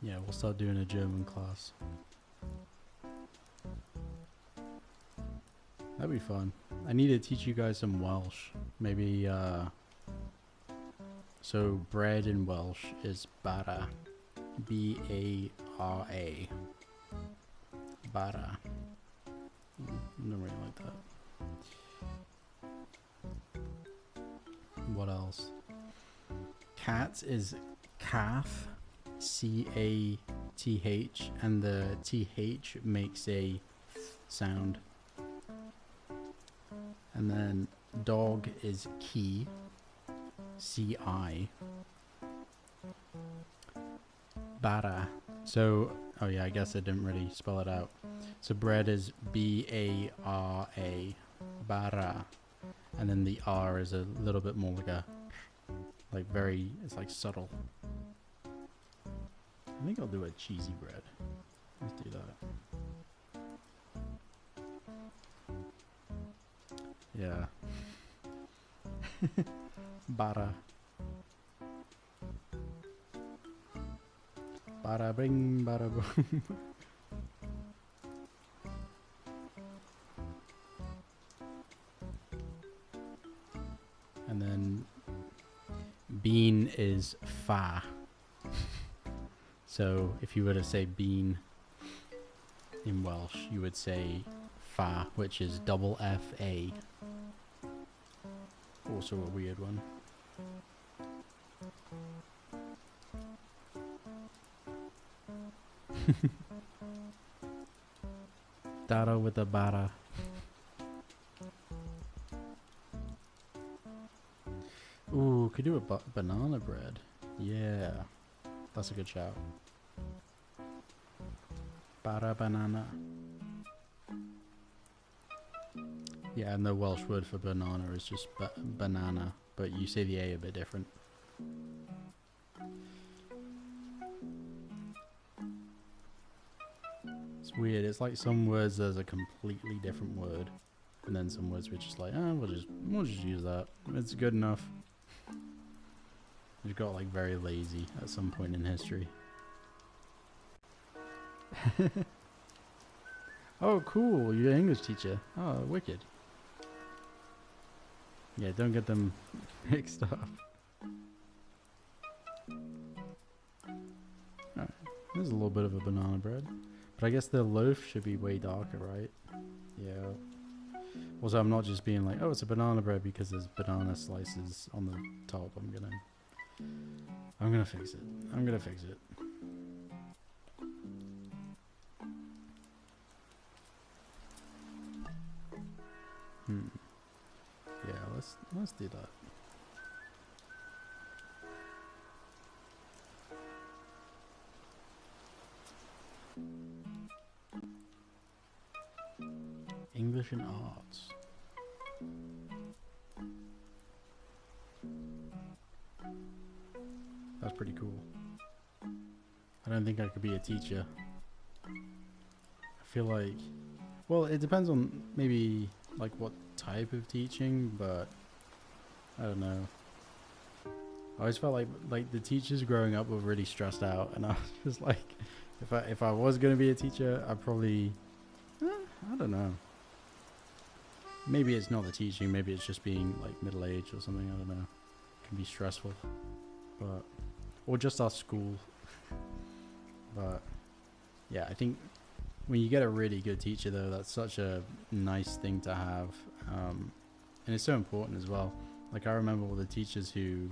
Yeah, we'll start doing a German class. That'd be fun. I need to teach you guys some Welsh. Maybe, so bread in Welsh is bara. B-A-R-A. Bara. I don't really like that. What else? Cat is calf. C-A-T-H. And the T-H makes a sound. And then dog is key. C-I. Bara. So, oh yeah, I guess I didn't really spell it out. So bread is B-A-R-A. Bara. And then the R is a little bit more like very, it's like subtle. I think I'll do a cheesy bread. Let's do that. Yeah. Bara. Bada bing, bada boom. And then bean is fa. So if you were to say bean in Welsh, you would say fa, which is double F-A. Also a weird one. Dada with the bada. Ooh, could do a banana bread. Yeah, that's a good shout. Bada banana. Yeah, and the Welsh word for banana is just banana, but you say the A a bit different. It's weird. It's like some words there's a completely different word, and then some words we're just like, we'll just use that. It's good enough. We got like very lazy at some point in history. Oh, cool! You're an English teacher. Oh, wicked. Yeah, don't get them mixed up. Alright, there's a little bit of a banana bread. But I guess the loaf should be way darker, right? Yeah. Also, I'm not just being like, oh, it's a banana bread because there's banana slices on the top. I'm gonna fix it. I'm gonna fix it. Yeah, let's do that. English and arts. That's pretty cool. I don't think I could be a teacher. I feel like, well, it depends on maybe like what type of teaching, but I don't know. I always felt like the teachers growing up were really stressed out, and I was just like, if I was gonna be a teacher, I'd probably, I don't know. Maybe it's not the teaching, maybe it's just being like middle-aged or something. I don't know. It can be stressful, but or just our school. But yeah, I think when you get a really good teacher, though, that's such a nice thing to have, and it's so important as well. Like I remember all the teachers who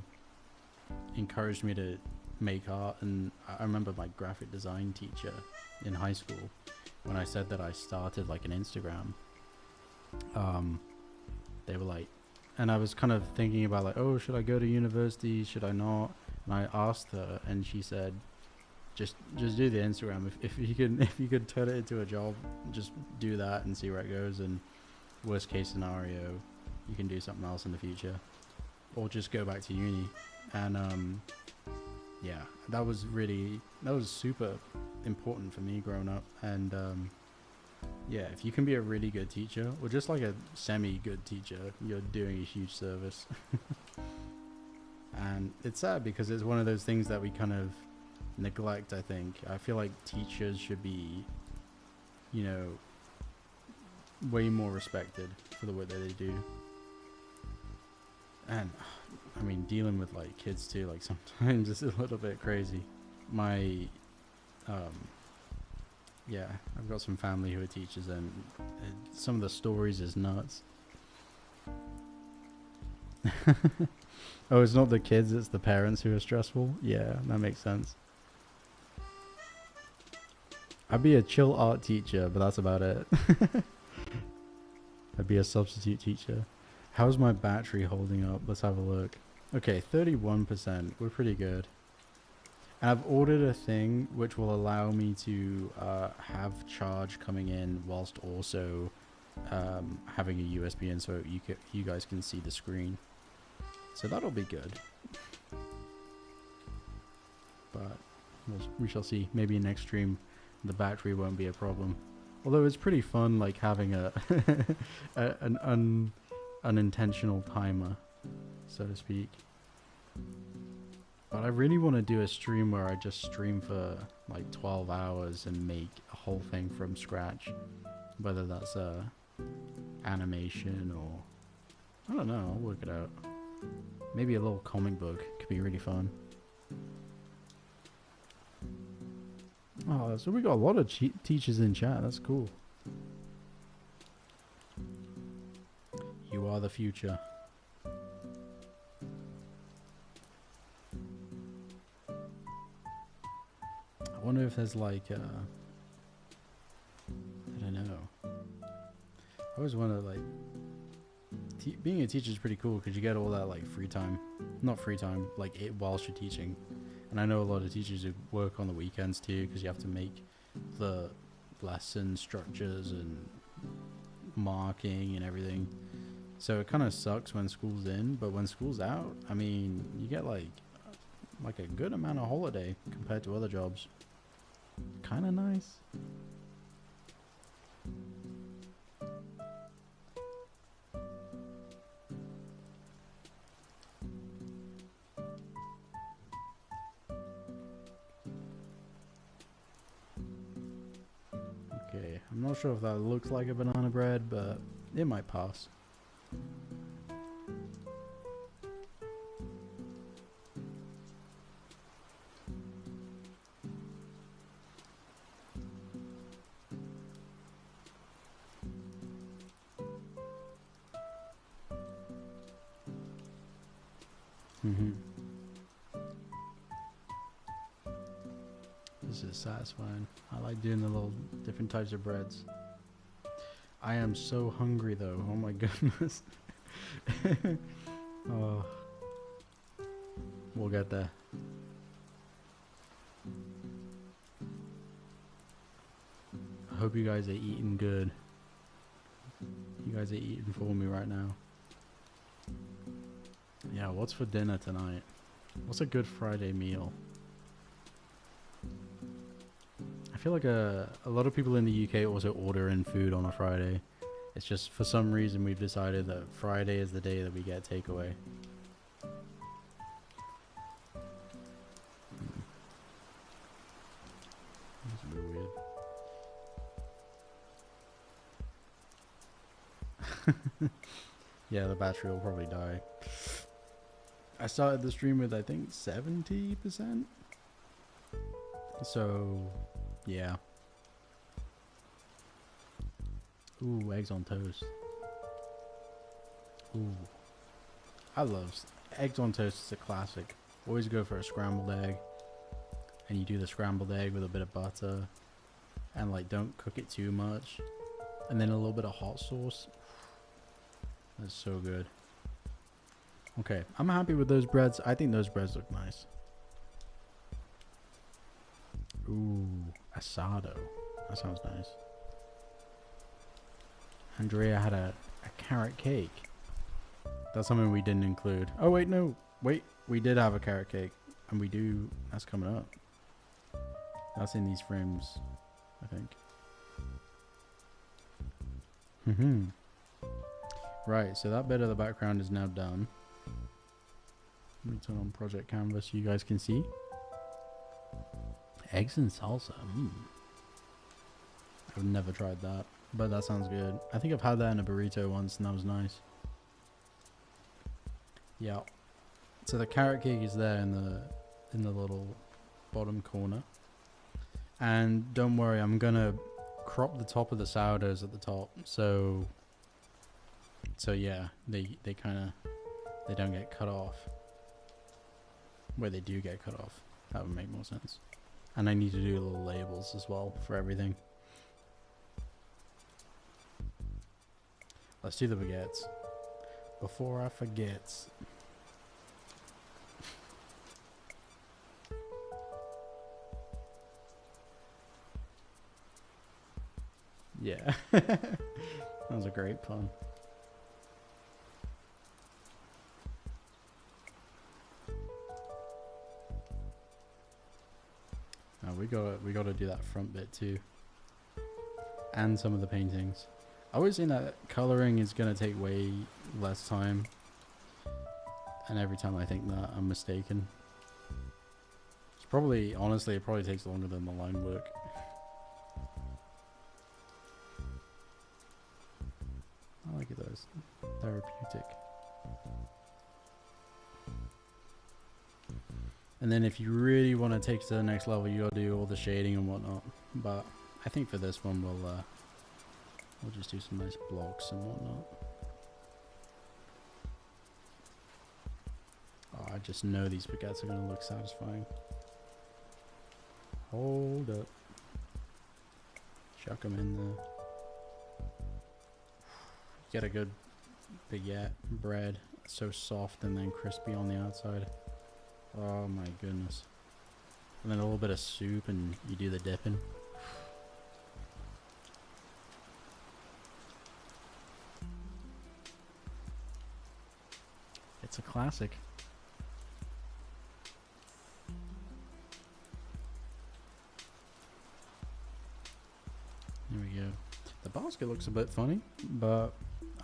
encouraged me to make art, and I remember my graphic design teacher in high school when I said that I started like an Instagram. They were like, and I was kind of thinking about like, oh, should I go to university? Should I not? And I asked her, and she said, just do the Instagram. If you could turn it into a job, just do that and see where it goes. And worst case scenario, you can do something else in the future, or just go back to uni. And yeah, that was super important for me growing up. And yeah, if you can be a really good teacher, or just like a semi-good teacher, you're doing a huge service. And it's sad because it's one of those things that we kind of neglect, I think. I feel like teachers should be, you know, way more respected for the work that they do. And I mean, dealing with like kids too, like sometimes it's a little bit crazy. Yeah, I've got some family who are teachers, and some of the stories is nuts. Oh, it's not the kids, it's the parents who are stressful? Yeah, that makes sense. I'd be a chill art teacher, but that's about it. I'd be a substitute teacher. How's my battery holding up? Let's have a look. Okay, 31%. We're pretty good. And I've ordered a thing which will allow me to have charge coming in whilst also having a USB in, so you guys can see the screen. So that'll be good. But we shall see. Maybe next stream the battery won't be a problem. Although it's pretty fun, like having a an unintentional timer, so to speak. But I really want to do a stream where I just stream for like 12 hours and make a whole thing from scratch. Whether that's animation or... I don't know, I'll work it out. Maybe a little comic book could be really fun. Oh, so we got a lot of teachers in chat, that's cool. You are the future. I wonder if there's like, I don't know. I always wonder, like, being a teacher is pretty cool because you get all that like free time. Not free time, like whilst you're teaching. And I know a lot of teachers who work on the weekends too because you have to make the lesson structures and marking and everything. So it kind of sucks when school's in, but when school's out, I mean, you get like a good amount of holiday compared to other jobs. Kind of nice. Okay, I'm not sure if that looks like a banana bread, but it might pass. This is satisfying. I like doing the little different types of breads. I am so hungry though. Oh my goodness. Oh, we'll get there. I hope you guys are eating good. You guys are eating for me right now. Yeah, what's for dinner tonight? What's a good Friday meal? I feel like a lot of people in the UK also order in food on a Friday. It's just for some reason we've decided that Friday is the day that we get takeaway. That's weird. Yeah, the battery will probably die. I started the stream with I think 70%. So, yeah. Ooh, eggs on toast. Ooh. I love eggs on toast. Is a classic. Always go for a scrambled egg. And you do the scrambled egg with a bit of butter. And like don't cook it too much. And then a little bit of hot sauce. That's so good. Okay, I'm happy with those breads. I think those breads look nice. Ooh, asado. That sounds nice. Andrea had a carrot cake. That's something we didn't include. Oh, wait, no. Wait, we did have a carrot cake. And we do... That's coming up. That's in these frames, I think. Right, so that bit of the background is now done. Let me turn on Project Canvas so you guys can see. Eggs and salsa. I've never tried that, but that sounds good. I think I've had that in a burrito once and that was nice. Yeah. So the carrot cake is there in the little bottom corner. And don't worry, I'm gonna crop the top of the sourdoughs at the top. So yeah, they don't get cut off. Where they do get cut off. That would make more sense. And I need to do little labels as well for everything. Let's do the baguettes. Before I forget. Yeah. That was a great pun. We gotta do that front bit too. And some of the paintings. I always think that coloring is gonna take way less time. And every time I think that, I'm mistaken. It's probably, honestly, it probably takes longer than the line work. I like those. Therapeutic. And then if you really want to take it to the next level, you gotta do all the shading and whatnot. But I think for this one, we'll just do some nice blocks and whatnot. Oh, I just know these baguettes are gonna look satisfying. Hold up. Chuck them in there. Get a good baguette bread. So soft and then crispy on the outside. Oh my goodness. And then a little bit of soup and you do the dipping. It's a classic. There we go. The basket looks a bit funny, but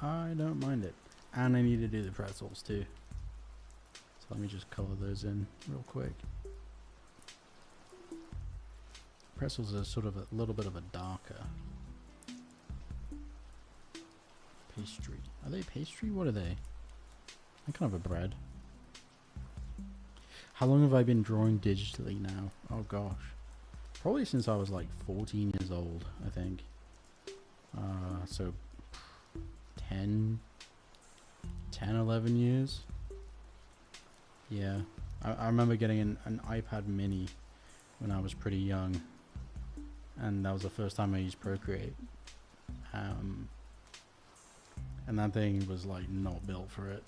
I don't mind it. And I need to do the pretzels too. So let me just color those in real quick. Pretzels are sort of a little bit of a darker pastry. Are they pastry? What are they? They're kind of a bread. How long have I been drawing digitally now? Oh gosh. Probably since I was like 14 years old, I think. So 10, 11 years. Yeah. I remember getting an iPad mini when I was pretty young. And that was the first time I used Procreate. And that thing was like not built for it.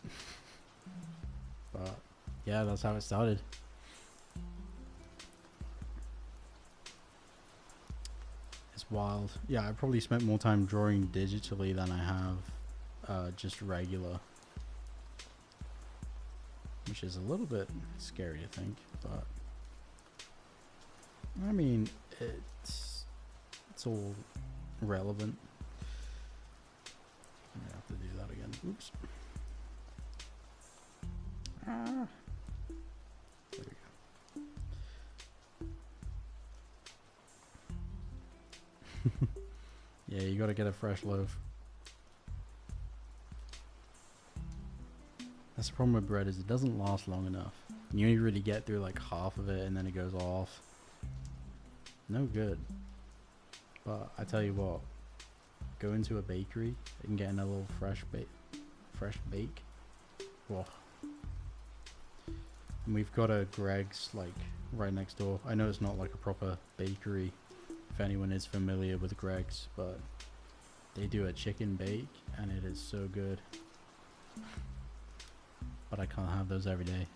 But yeah, that's how it started. It's wild. Yeah, I probably spent more time drawing digitally than I have just regular. Which is a little bit scary to think, but I mean, it's all relevant. I'm gonna have to do that again. Oops. Ah. There we go. Yeah, you gotta get a fresh loaf. That's the problem with bread, is it doesn't last long enough. You only really get through like half of it and then it goes off. No good. But I tell you what, go into a bakery and get a little fresh bake. Whoa. And we've got a Greg's like right next door. I know it's not like a proper bakery, if anyone is familiar with Greg's, but they do a chicken bake and it is so good. But I can't have those every day.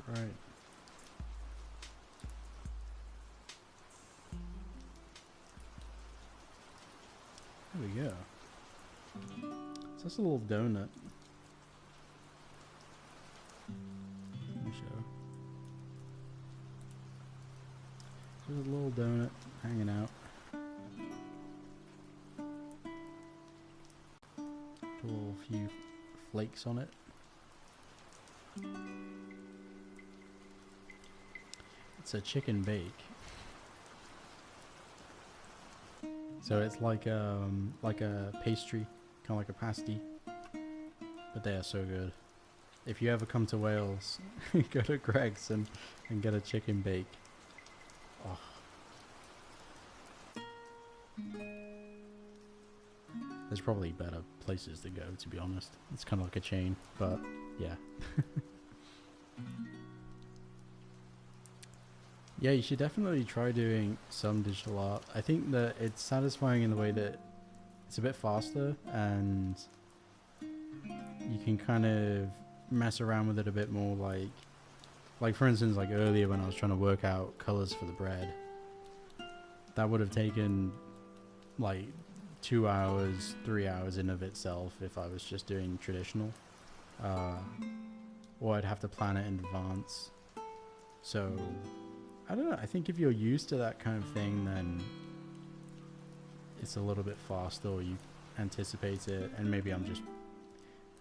Alright. There we go. So that's a little donut. Let me show. There's a little donut hanging out. A little few flakes on it. It's a chicken bake. So it's like a pastry, kind of like a pasty. But they are so good. If you ever come to Wales, go to Greg's and get a chicken bake. Oh. There's probably better places to go, to be honest. It's kind of like a chain, but yeah. Yeah, you should definitely try doing some digital art. I think that it's satisfying in the way that it's a bit faster and you can kind of mess around with it a bit more, like for instance, like earlier when I was trying to work out colors for the bread, that would have taken like 2 hours, 3 hours in of itself if I was just doing traditional, or I'd have to plan it in advance. So I don't know, I think if you're used to that kind of thing, then it's a little bit faster, or you anticipate it, and maybe I'm just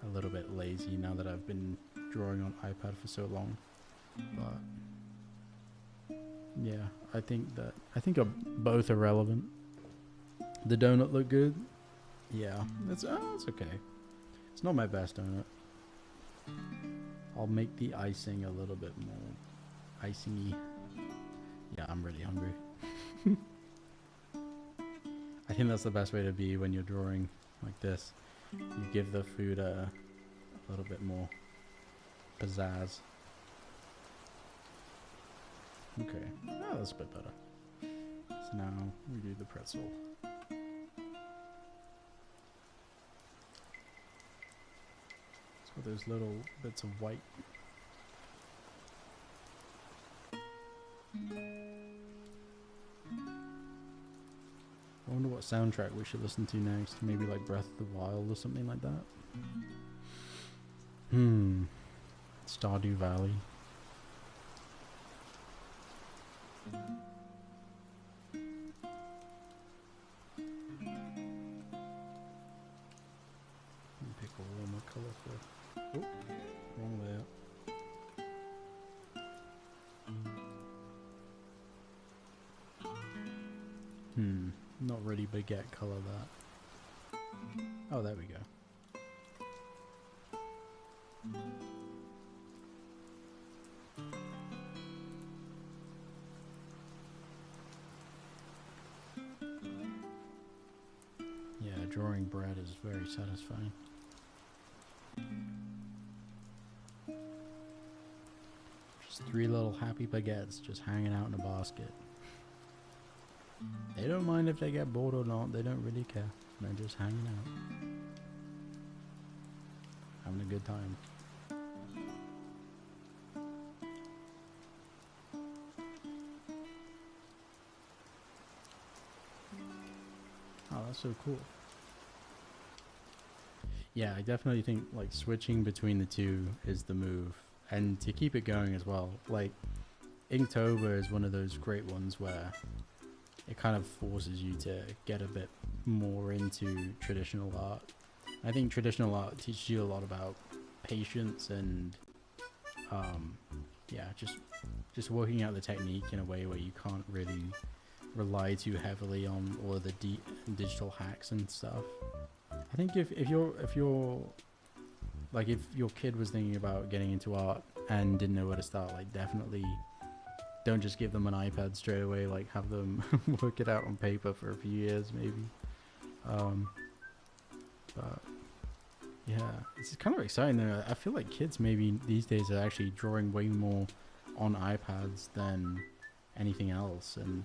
a little bit lazy now that I've been drawing on iPad for so long. But yeah, I think both are relevant. The donut look good? Yeah, it's okay. It's not my best donut. I'll make the icing a little bit more icingy. Yeah, I'm really hungry. I think that's the best way to be when you're drawing like this. You give the food a little bit more pizzazz. Okay, oh, that's a bit better. So now we do the pretzel. So there's little bits of white. I wonder what soundtrack we should listen to next. Maybe like Breath of the Wild or something like that. Stardew Valley. Pick a warmer color for. Oh, wrong layout. Not really baguette color that. Oh, there we go. Yeah, drawing bread is very satisfying. Just 3 little happy baguettes just hanging out in a basket. They don't mind if they get bored or not, they don't really care. They're just hanging out. Having a good time. Oh, that's so cool. Yeah, I definitely think like switching between the two is the move. And to keep it going as well, like Inktober is one of those great ones where it kind of forces you to get a bit more into traditional art. I think traditional art teaches you a lot about patience and yeah, just working out the technique in a way where you can't really rely too heavily on all of the digital hacks and stuff. I think if you're like, if your kid was thinking about getting into art and didn't know where to start, like definitely don't just give them an iPad straight away, like have them work it out on paper for a few years maybe. But yeah, it's kind of exciting though. I feel like kids maybe these days are actually drawing way more on iPads than anything else, and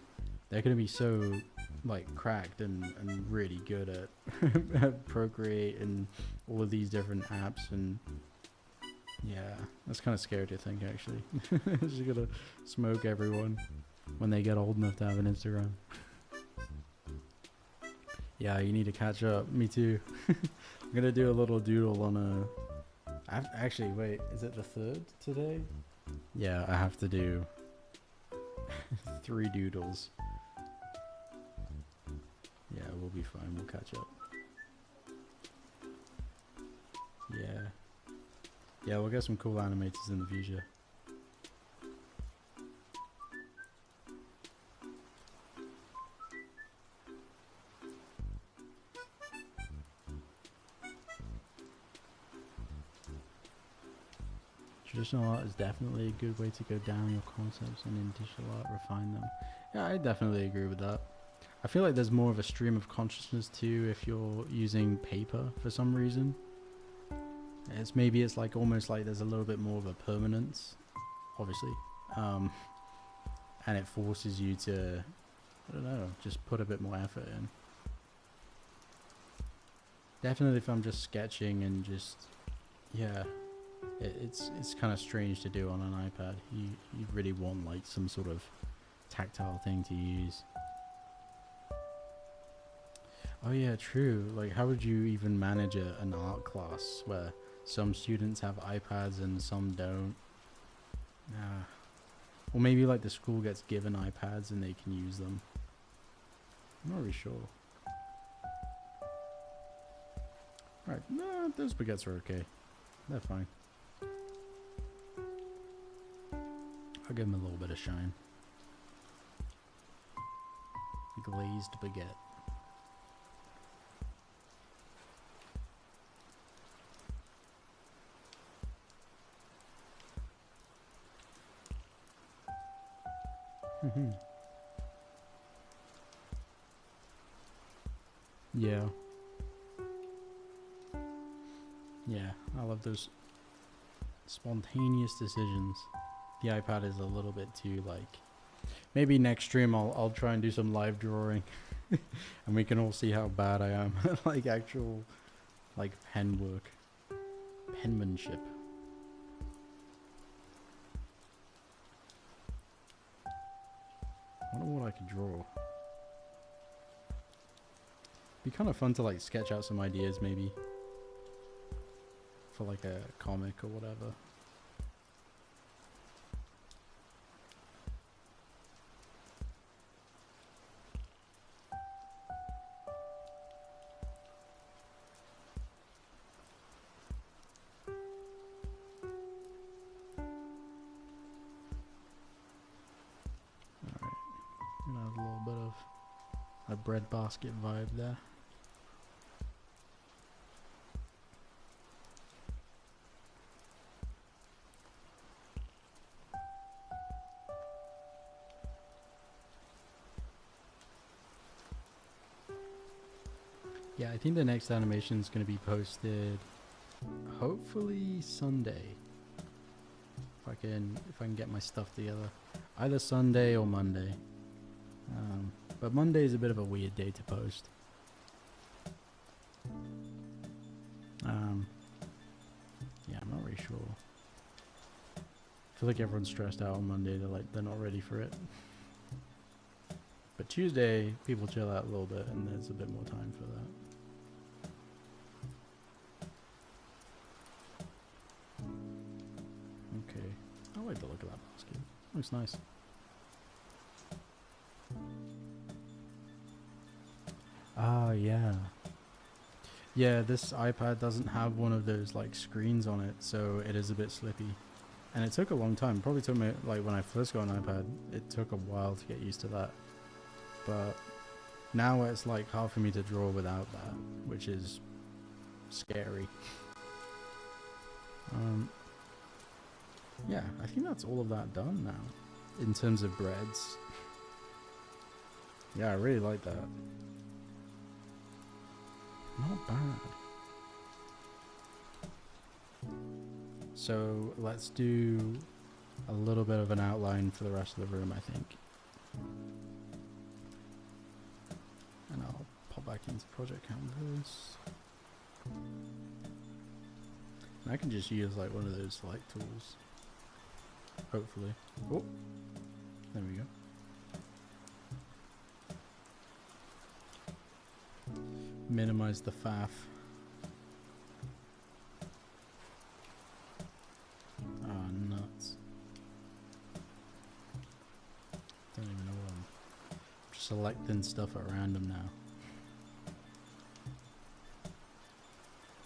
they're going to be so like cracked and really good at Procreate and all of these different apps, and yeah, that's kind of scary to think actually. Just gonna smoke everyone when they get old enough to have an Instagram. Yeah, you need to catch up. Me too. I'm gonna do a little doodle on actually, wait, is it the 3rd today? Yeah, I have to do 3 doodles. Yeah, we'll be fine. We'll catch up. Yeah. Yeah, we'll get some cool animators in the future. Traditional art is definitely a good way to go down your concepts, and in digital art refine them. Yeah, I definitely agree with that. I feel like there's more of a stream of consciousness too if you're using paper for some reason. It's like almost like there's a little bit more of a permanence, obviously, and it forces you to, I don't know, just put a bit more effort in. Definitely if I'm just sketching and just, yeah, It's kind of strange to do on an iPad. You really want like some sort of tactile thing to use. Oh yeah, true. Like, how would you even manage an art class where some students have iPads and some don't? Nah. Or maybe like the school gets given iPads and they can use them. I'm not really sure. Right, no, those baguettes are okay. They're fine. I'll give them a little bit of shine. Glazed baguette. Yeah. Yeah, I love those spontaneous decisions. The iPad is a little bit too like. Maybe next stream I'll try and do some live drawing, and we can all see how bad I am at like actual like pen work, penmanship. I wonder what I could draw. Be kind of fun to like sketch out some ideas maybe for like a comic or whatever. Alright, gonna have a little bit of a breadbasket vibe there. Yeah, I think the next animation is going to be posted hopefully Sunday. If I can get my stuff together. Either Sunday or Monday. But Monday is a bit of a weird day to post. Yeah, I'm not really sure. I feel like everyone's stressed out on Monday. They're not ready for it. But Tuesday, people chill out a little bit, and there's a bit more time for that. Okay, I like the look of that basket. Looks nice. Ah, yeah. Yeah, this iPad doesn't have one of those like screens on it, so it is a bit slippy. And it took a long time. Probably took me, like when I first got an iPad, it took a while to get used to that. But now it's like hard for me to draw without that, which is scary. Yeah, I think that's all of that done now in terms of breads. Yeah, I really like that. Not bad. So let's do a little bit of an outline for the rest of the room, I think. And I'll pop back into Project Canvas. And I can just use like one of those select tools. Hopefully. Oh, there we go. Minimize the faff. Ah, nuts. Don't even know what I'm just selecting stuff at random now.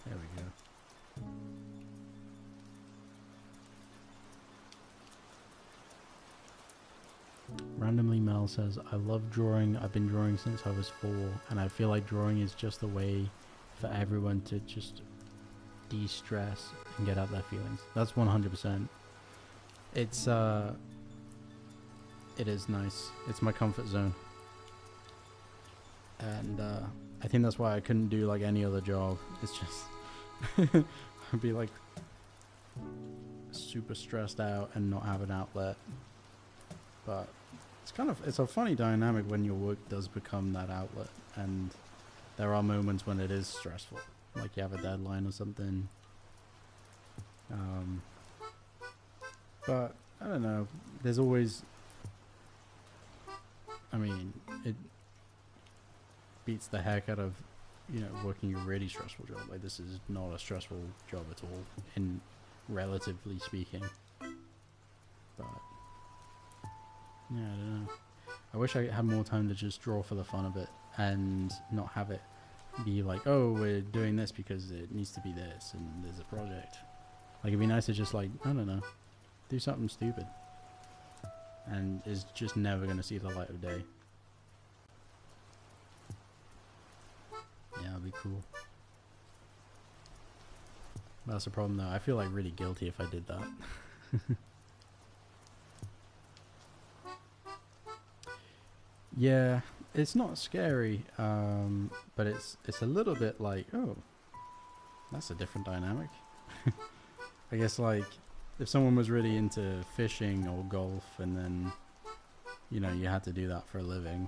There we go. Randomly Mel says, I love drawing. I've been drawing since I was 4, and I feel like drawing is just a way for everyone to just de-stress and get out their feelings. That's 100%. It's it is nice. It's my comfort zone. And I think that's why I couldn't do like any other job. It's just I'd be like super stressed out and not have an outlet. But it's a funny dynamic when your work does become that outlet, and there are moments when it is stressful, like you have a deadline or something, Um, but I don't know. There's always. I mean, it beats the heck out of, working a really stressful job. Like, this is not a stressful job at all, in relatively speaking. But yeah, I don't know. I wish I had more time to just draw for the fun of it and not have it be like, oh, we're doing this because it needs to be this and there's a project. Like, it'd be nice to just, like, I don't know, do something stupid and is just never going to see the light of day. Yeah, that'd be cool. That's the problem though. I feel like really guilty if I did that. Yeah, it's not scary, but it's a little bit like, oh, that's a different dynamic. I guess, like, if someone was really into fishing or golf and then, you had to do that for a living,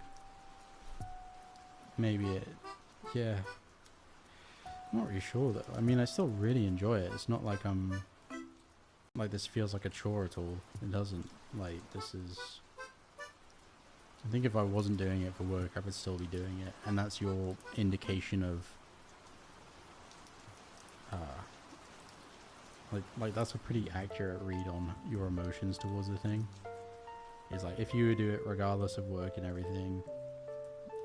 maybe yeah. I'm not really sure though. I mean, I still really enjoy it. It's not like like this feels like a chore at all. It doesn't. Like, this is... I think if I wasn't doing it for work, I would still be doing it. And that's your indication of... Like that's a pretty accurate read on your emotions towards the thing. It's like, if you do it regardless of work and everything,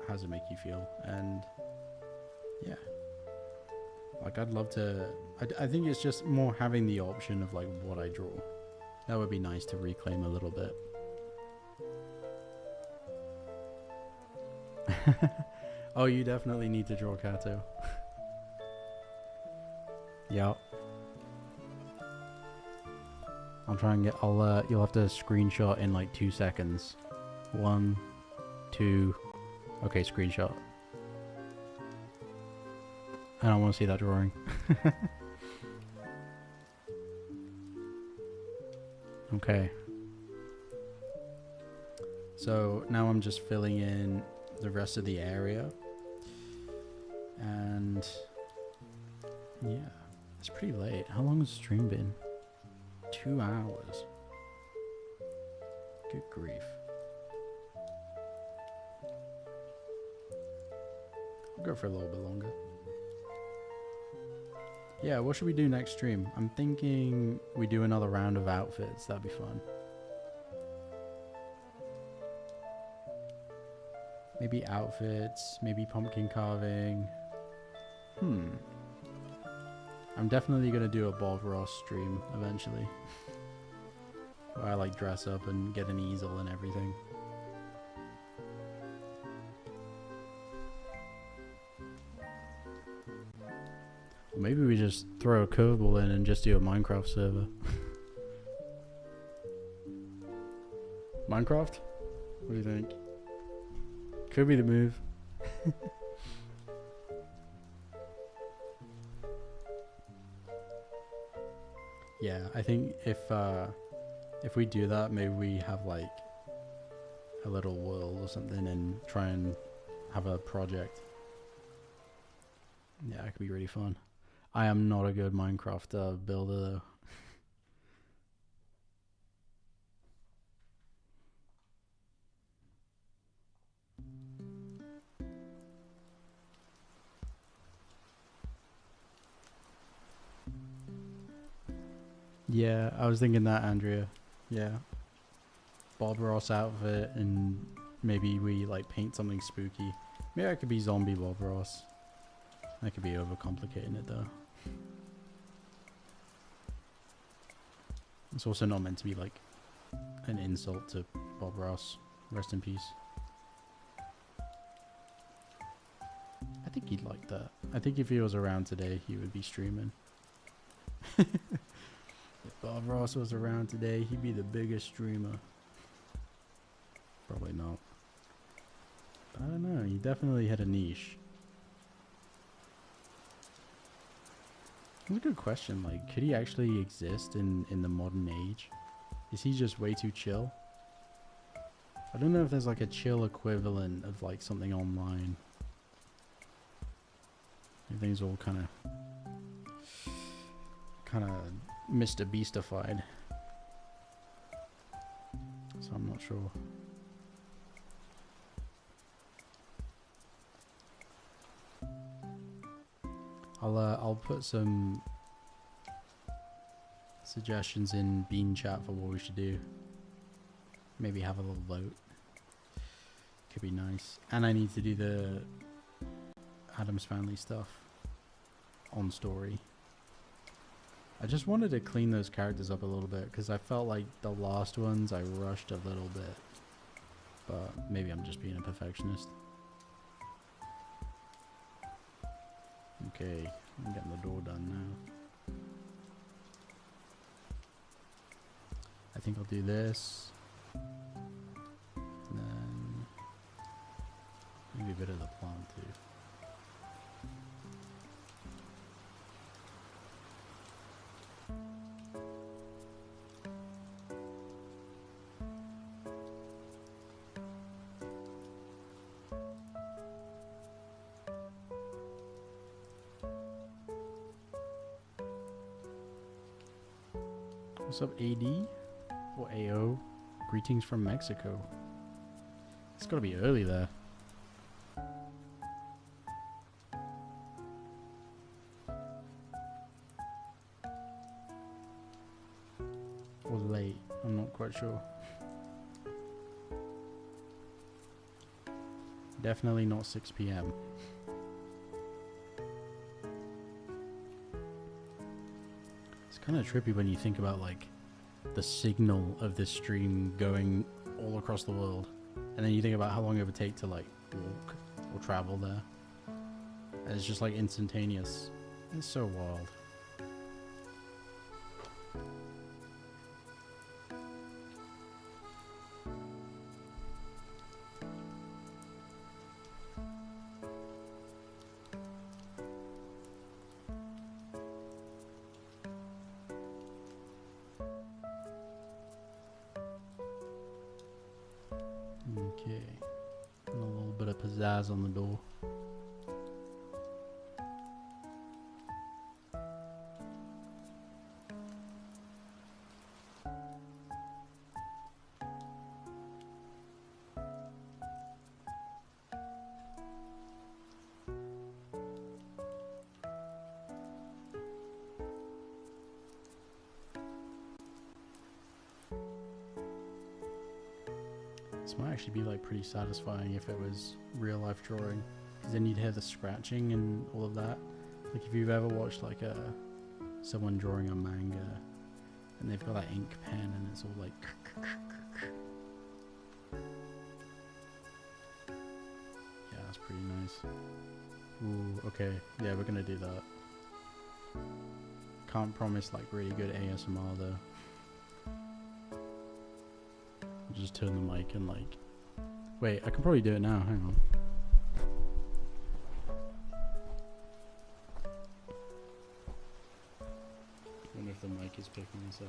how does it make you feel? And yeah, like, I'd love to... I think it's just more having the option of, like, what I draw. That would be nice to reclaim a little bit. Oh, you definitely need to draw Kato. Yep. I'll try and get... you'll have to screenshot in like 2 seconds. 1, 2... Okay, screenshot. I don't want to see that drawing. Okay. So now I'm just filling in the rest of the area. And yeah, it's pretty late. How long has the stream been? 2 hours. Good grief. I'll go for a little bit longer. Yeah, what should we do next stream? I'm thinking we do another round of outfits. That'd be fun. Maybe outfits, maybe pumpkin carving. I'm definitely gonna do a Bob Ross stream eventually. Where I, like, dress up and get an easel and everything. Maybe we just throw a curveball in and just do a Minecraft server. Minecraft? What do you think? Could be the move. Yeah, I think if we do that, maybe we have, like, a little world or something and try and have a project. Yeah, it could be really fun. I am not a good Minecraft builder though. Yeah, I was thinking that, Andrea. Yeah. Bob Ross outfit, and maybe we, like, paint something spooky. Maybe I could be zombie Bob Ross. I could be overcomplicating it though. It's also not meant to be, like, an insult to Bob Ross. Rest in peace. I think he'd like that. I think if he was around today, he would be streaming. If Bob Ross was around today, he'd be the biggest streamer. Probably not. But I don't know. He definitely had a niche. That's a good question. Like, could he actually exist in the modern age? Is he just way too chill? I don't know if there's, like, a chill equivalent of, like, something online. Everything's all kind of Mr. Beastified. So I'm not sure. I'll put some suggestions in Bean Chat for what we should do. Maybe have a little vote. Could be nice. And I need to do the Addams Family stuff on story. I just wanted to clean those characters up a little bit because I felt like the last ones I rushed a little bit. But maybe I'm just being a perfectionist. Okay, I'm getting the door done now. I think I'll do this. And then maybe a bit of the plant too. What's up, AD? Or AO? Greetings from Mexico. It's gotta be early there. Or late. I'm not quite sure. Definitely not 6 p.m. It's kind of trippy when you think about like the signal of this stream going all across the world, and then you think about how long it would take to like walk or travel there, and it's just like instantaneous. It's so wild. Okay, and a little bit of pizzazz on the door. This might actually be like pretty satisfying if it was real life drawing, because then you'd hear the scratching and all of that. Like if you've ever watched like someone drawing a manga and they've got that ink pen and it's all like yeah, that's pretty nice. Ooh, okay, yeah, we're gonna do that. Can't promise like really good ASMR though. Just turn the mic and like, wait, I can probably do it now, hang on. I wonder if the mic is picking this up.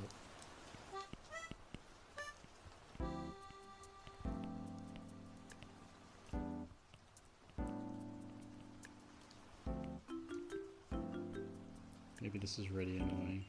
Maybe this is really annoying.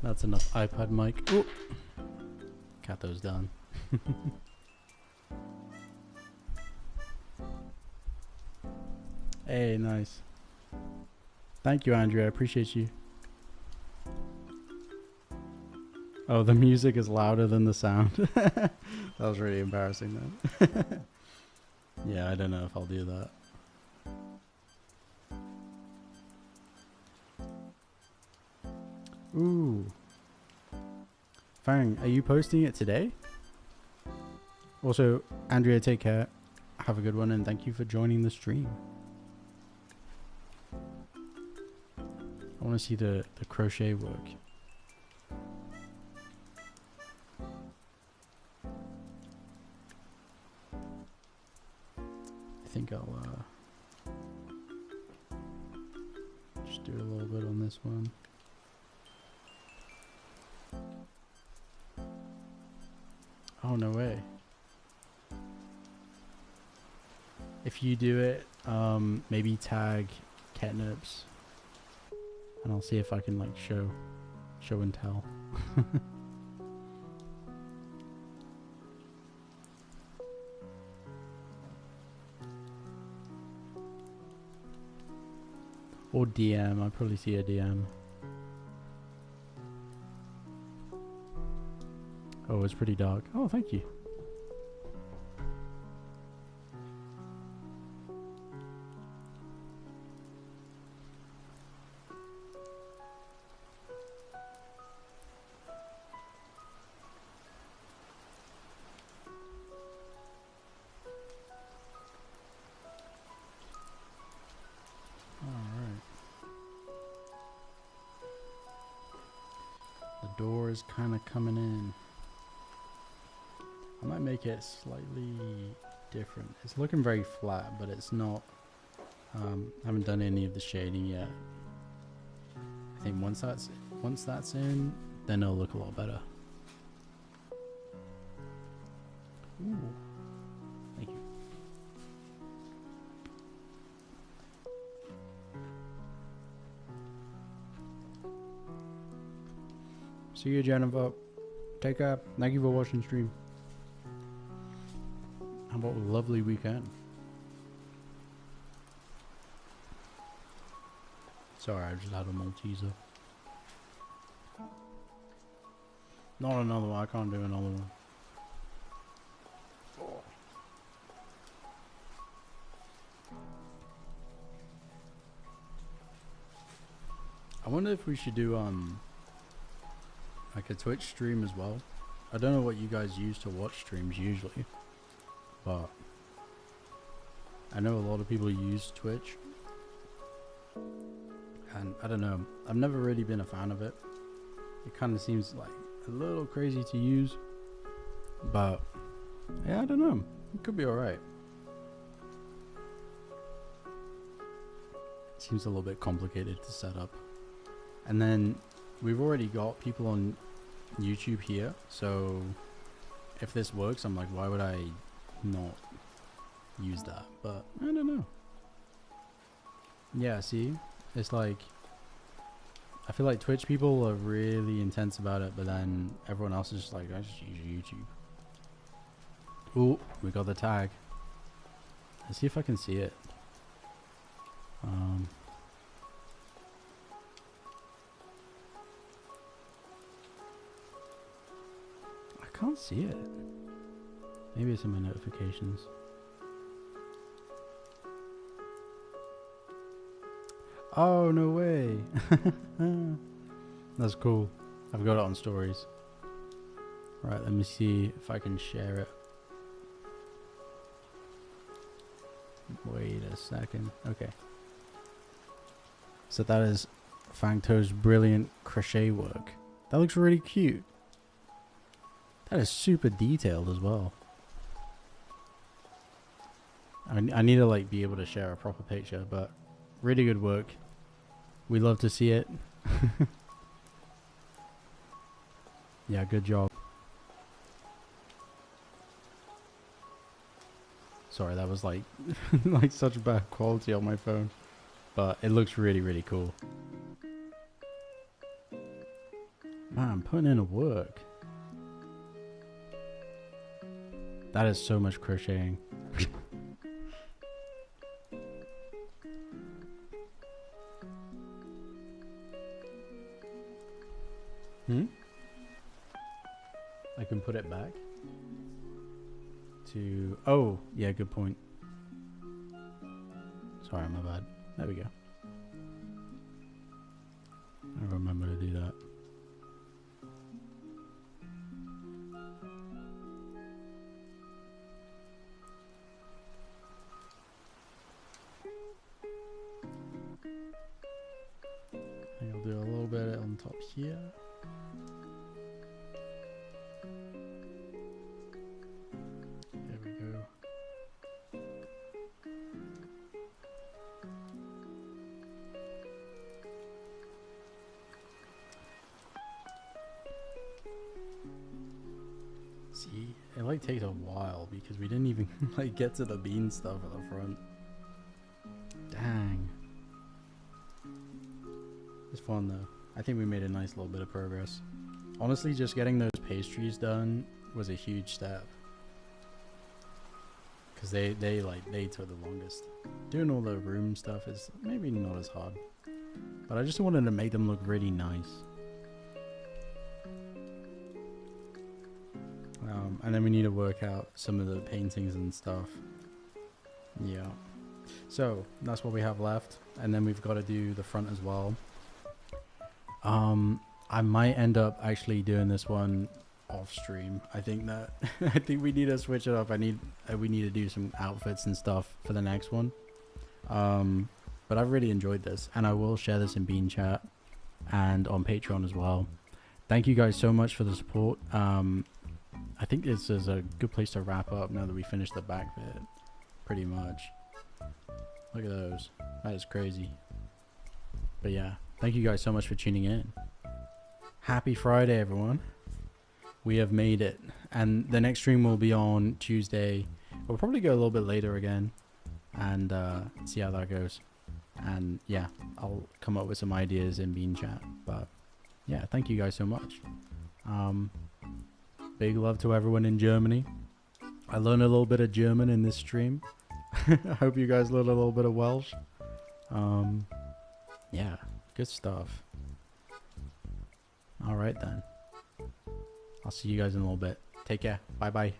That's enough iPad mic. Ooh. Got those done. Hey, nice. Thank you, Andrea. I appreciate you. Oh, the music is louder than the sound. That was really embarrassing then. Yeah, I don't know if I'll do that. Ooh. Fang, are you posting it today? Also, Andrea, take care. Have a good one and thank you for joining the stream. I want to see the crochet work. I think I'll just do a little bit on this one. Oh, no way. If you do it, maybe tag Catnips, and I'll see if I can like show and tell. Or DM, I'll probably see a DM. Oh, it's pretty dark. Oh, thank you. The door is kind of coming in. I might make it slightly different. It's looking very flat, but it's not. I haven't done any of the shading yet. I think once that's in, then it'll look a lot better. Ooh, thank you. See you, Jennifer. Take care. Thank you for watching stream. How about a lovely weekend? Sorry, I just had a Malteser. Not another one. I can't do another one. I wonder if we should do like a Twitch stream as well. I don't know what you guys use to watch streams usually, but I know a lot of people use Twitch, and I don't know, I've never really been a fan of it. It kind of seems like a little crazy to use, but yeah, I don't know, it could be alright. Seems a little bit complicated to set up. And then we've already got people on YouTube here, so if this works, I'm like, why would I not use that? But I don't know. Yeah, see, it's like, I feel like Twitch people are really intense about it, but then everyone else is just like, I just use YouTube. Ooh, we got the tag. Let's see if I can see it. I can't see it. Maybe it's in my notifications. Oh, no way. That's cool. I've got it on stories. Right, let me see if I can share it. Wait a second. Okay. So that is Fangto's brilliant crochet work. That looks really cute. That is super detailed as well. I need to like be able to share a proper picture, but really good work. We love to see it. Yeah, good job. Sorry, that was like like such bad quality on my phone, but it looks really, really cool. Man, I'm putting in a work. That is so much crocheting. I can put it back to, oh yeah, good point. Sorry, my bad. There we go. I remember to do that. Hang on. top here. There we go. See, it like takes a while because we didn't even like get to the bean stuff at the front. Dang. It's fun though. I think we made a nice little bit of progress. Honestly, just getting those pastries done was a huge step. Cause they took the longest. Doing all the room stuff is maybe not as hard. But I just wanted to make them look really nice. And then we need to work out some of the paintings and stuff. Yeah. So that's what we have left. And then we've got to do the front as well. I might end up actually doing this one off stream. I think that I think we need to switch it up. We need to do some outfits and stuff for the next one. But I've really enjoyed this, and I will share this in Bean Chat and on Patreon as well. Thank you guys so much for the support. I think this is a good place to wrap up now that we finished the back bit, pretty much. Look at those. That is crazy. But yeah, thank you guys so much for tuning in. Happy Friday, everyone. We have made it. And the next stream will be on Tuesday. We'll probably go a little bit later again and see how that goes. And yeah, I'll come up with some ideas in Bean Chat. But yeah, thank you guys so much. Big love to everyone in Germany. I learned a little bit of German in this stream. I hope you guys learned a little bit of Welsh. Yeah, good stuff. All right then. I'll see you guys in a little bit. Take care. Bye bye.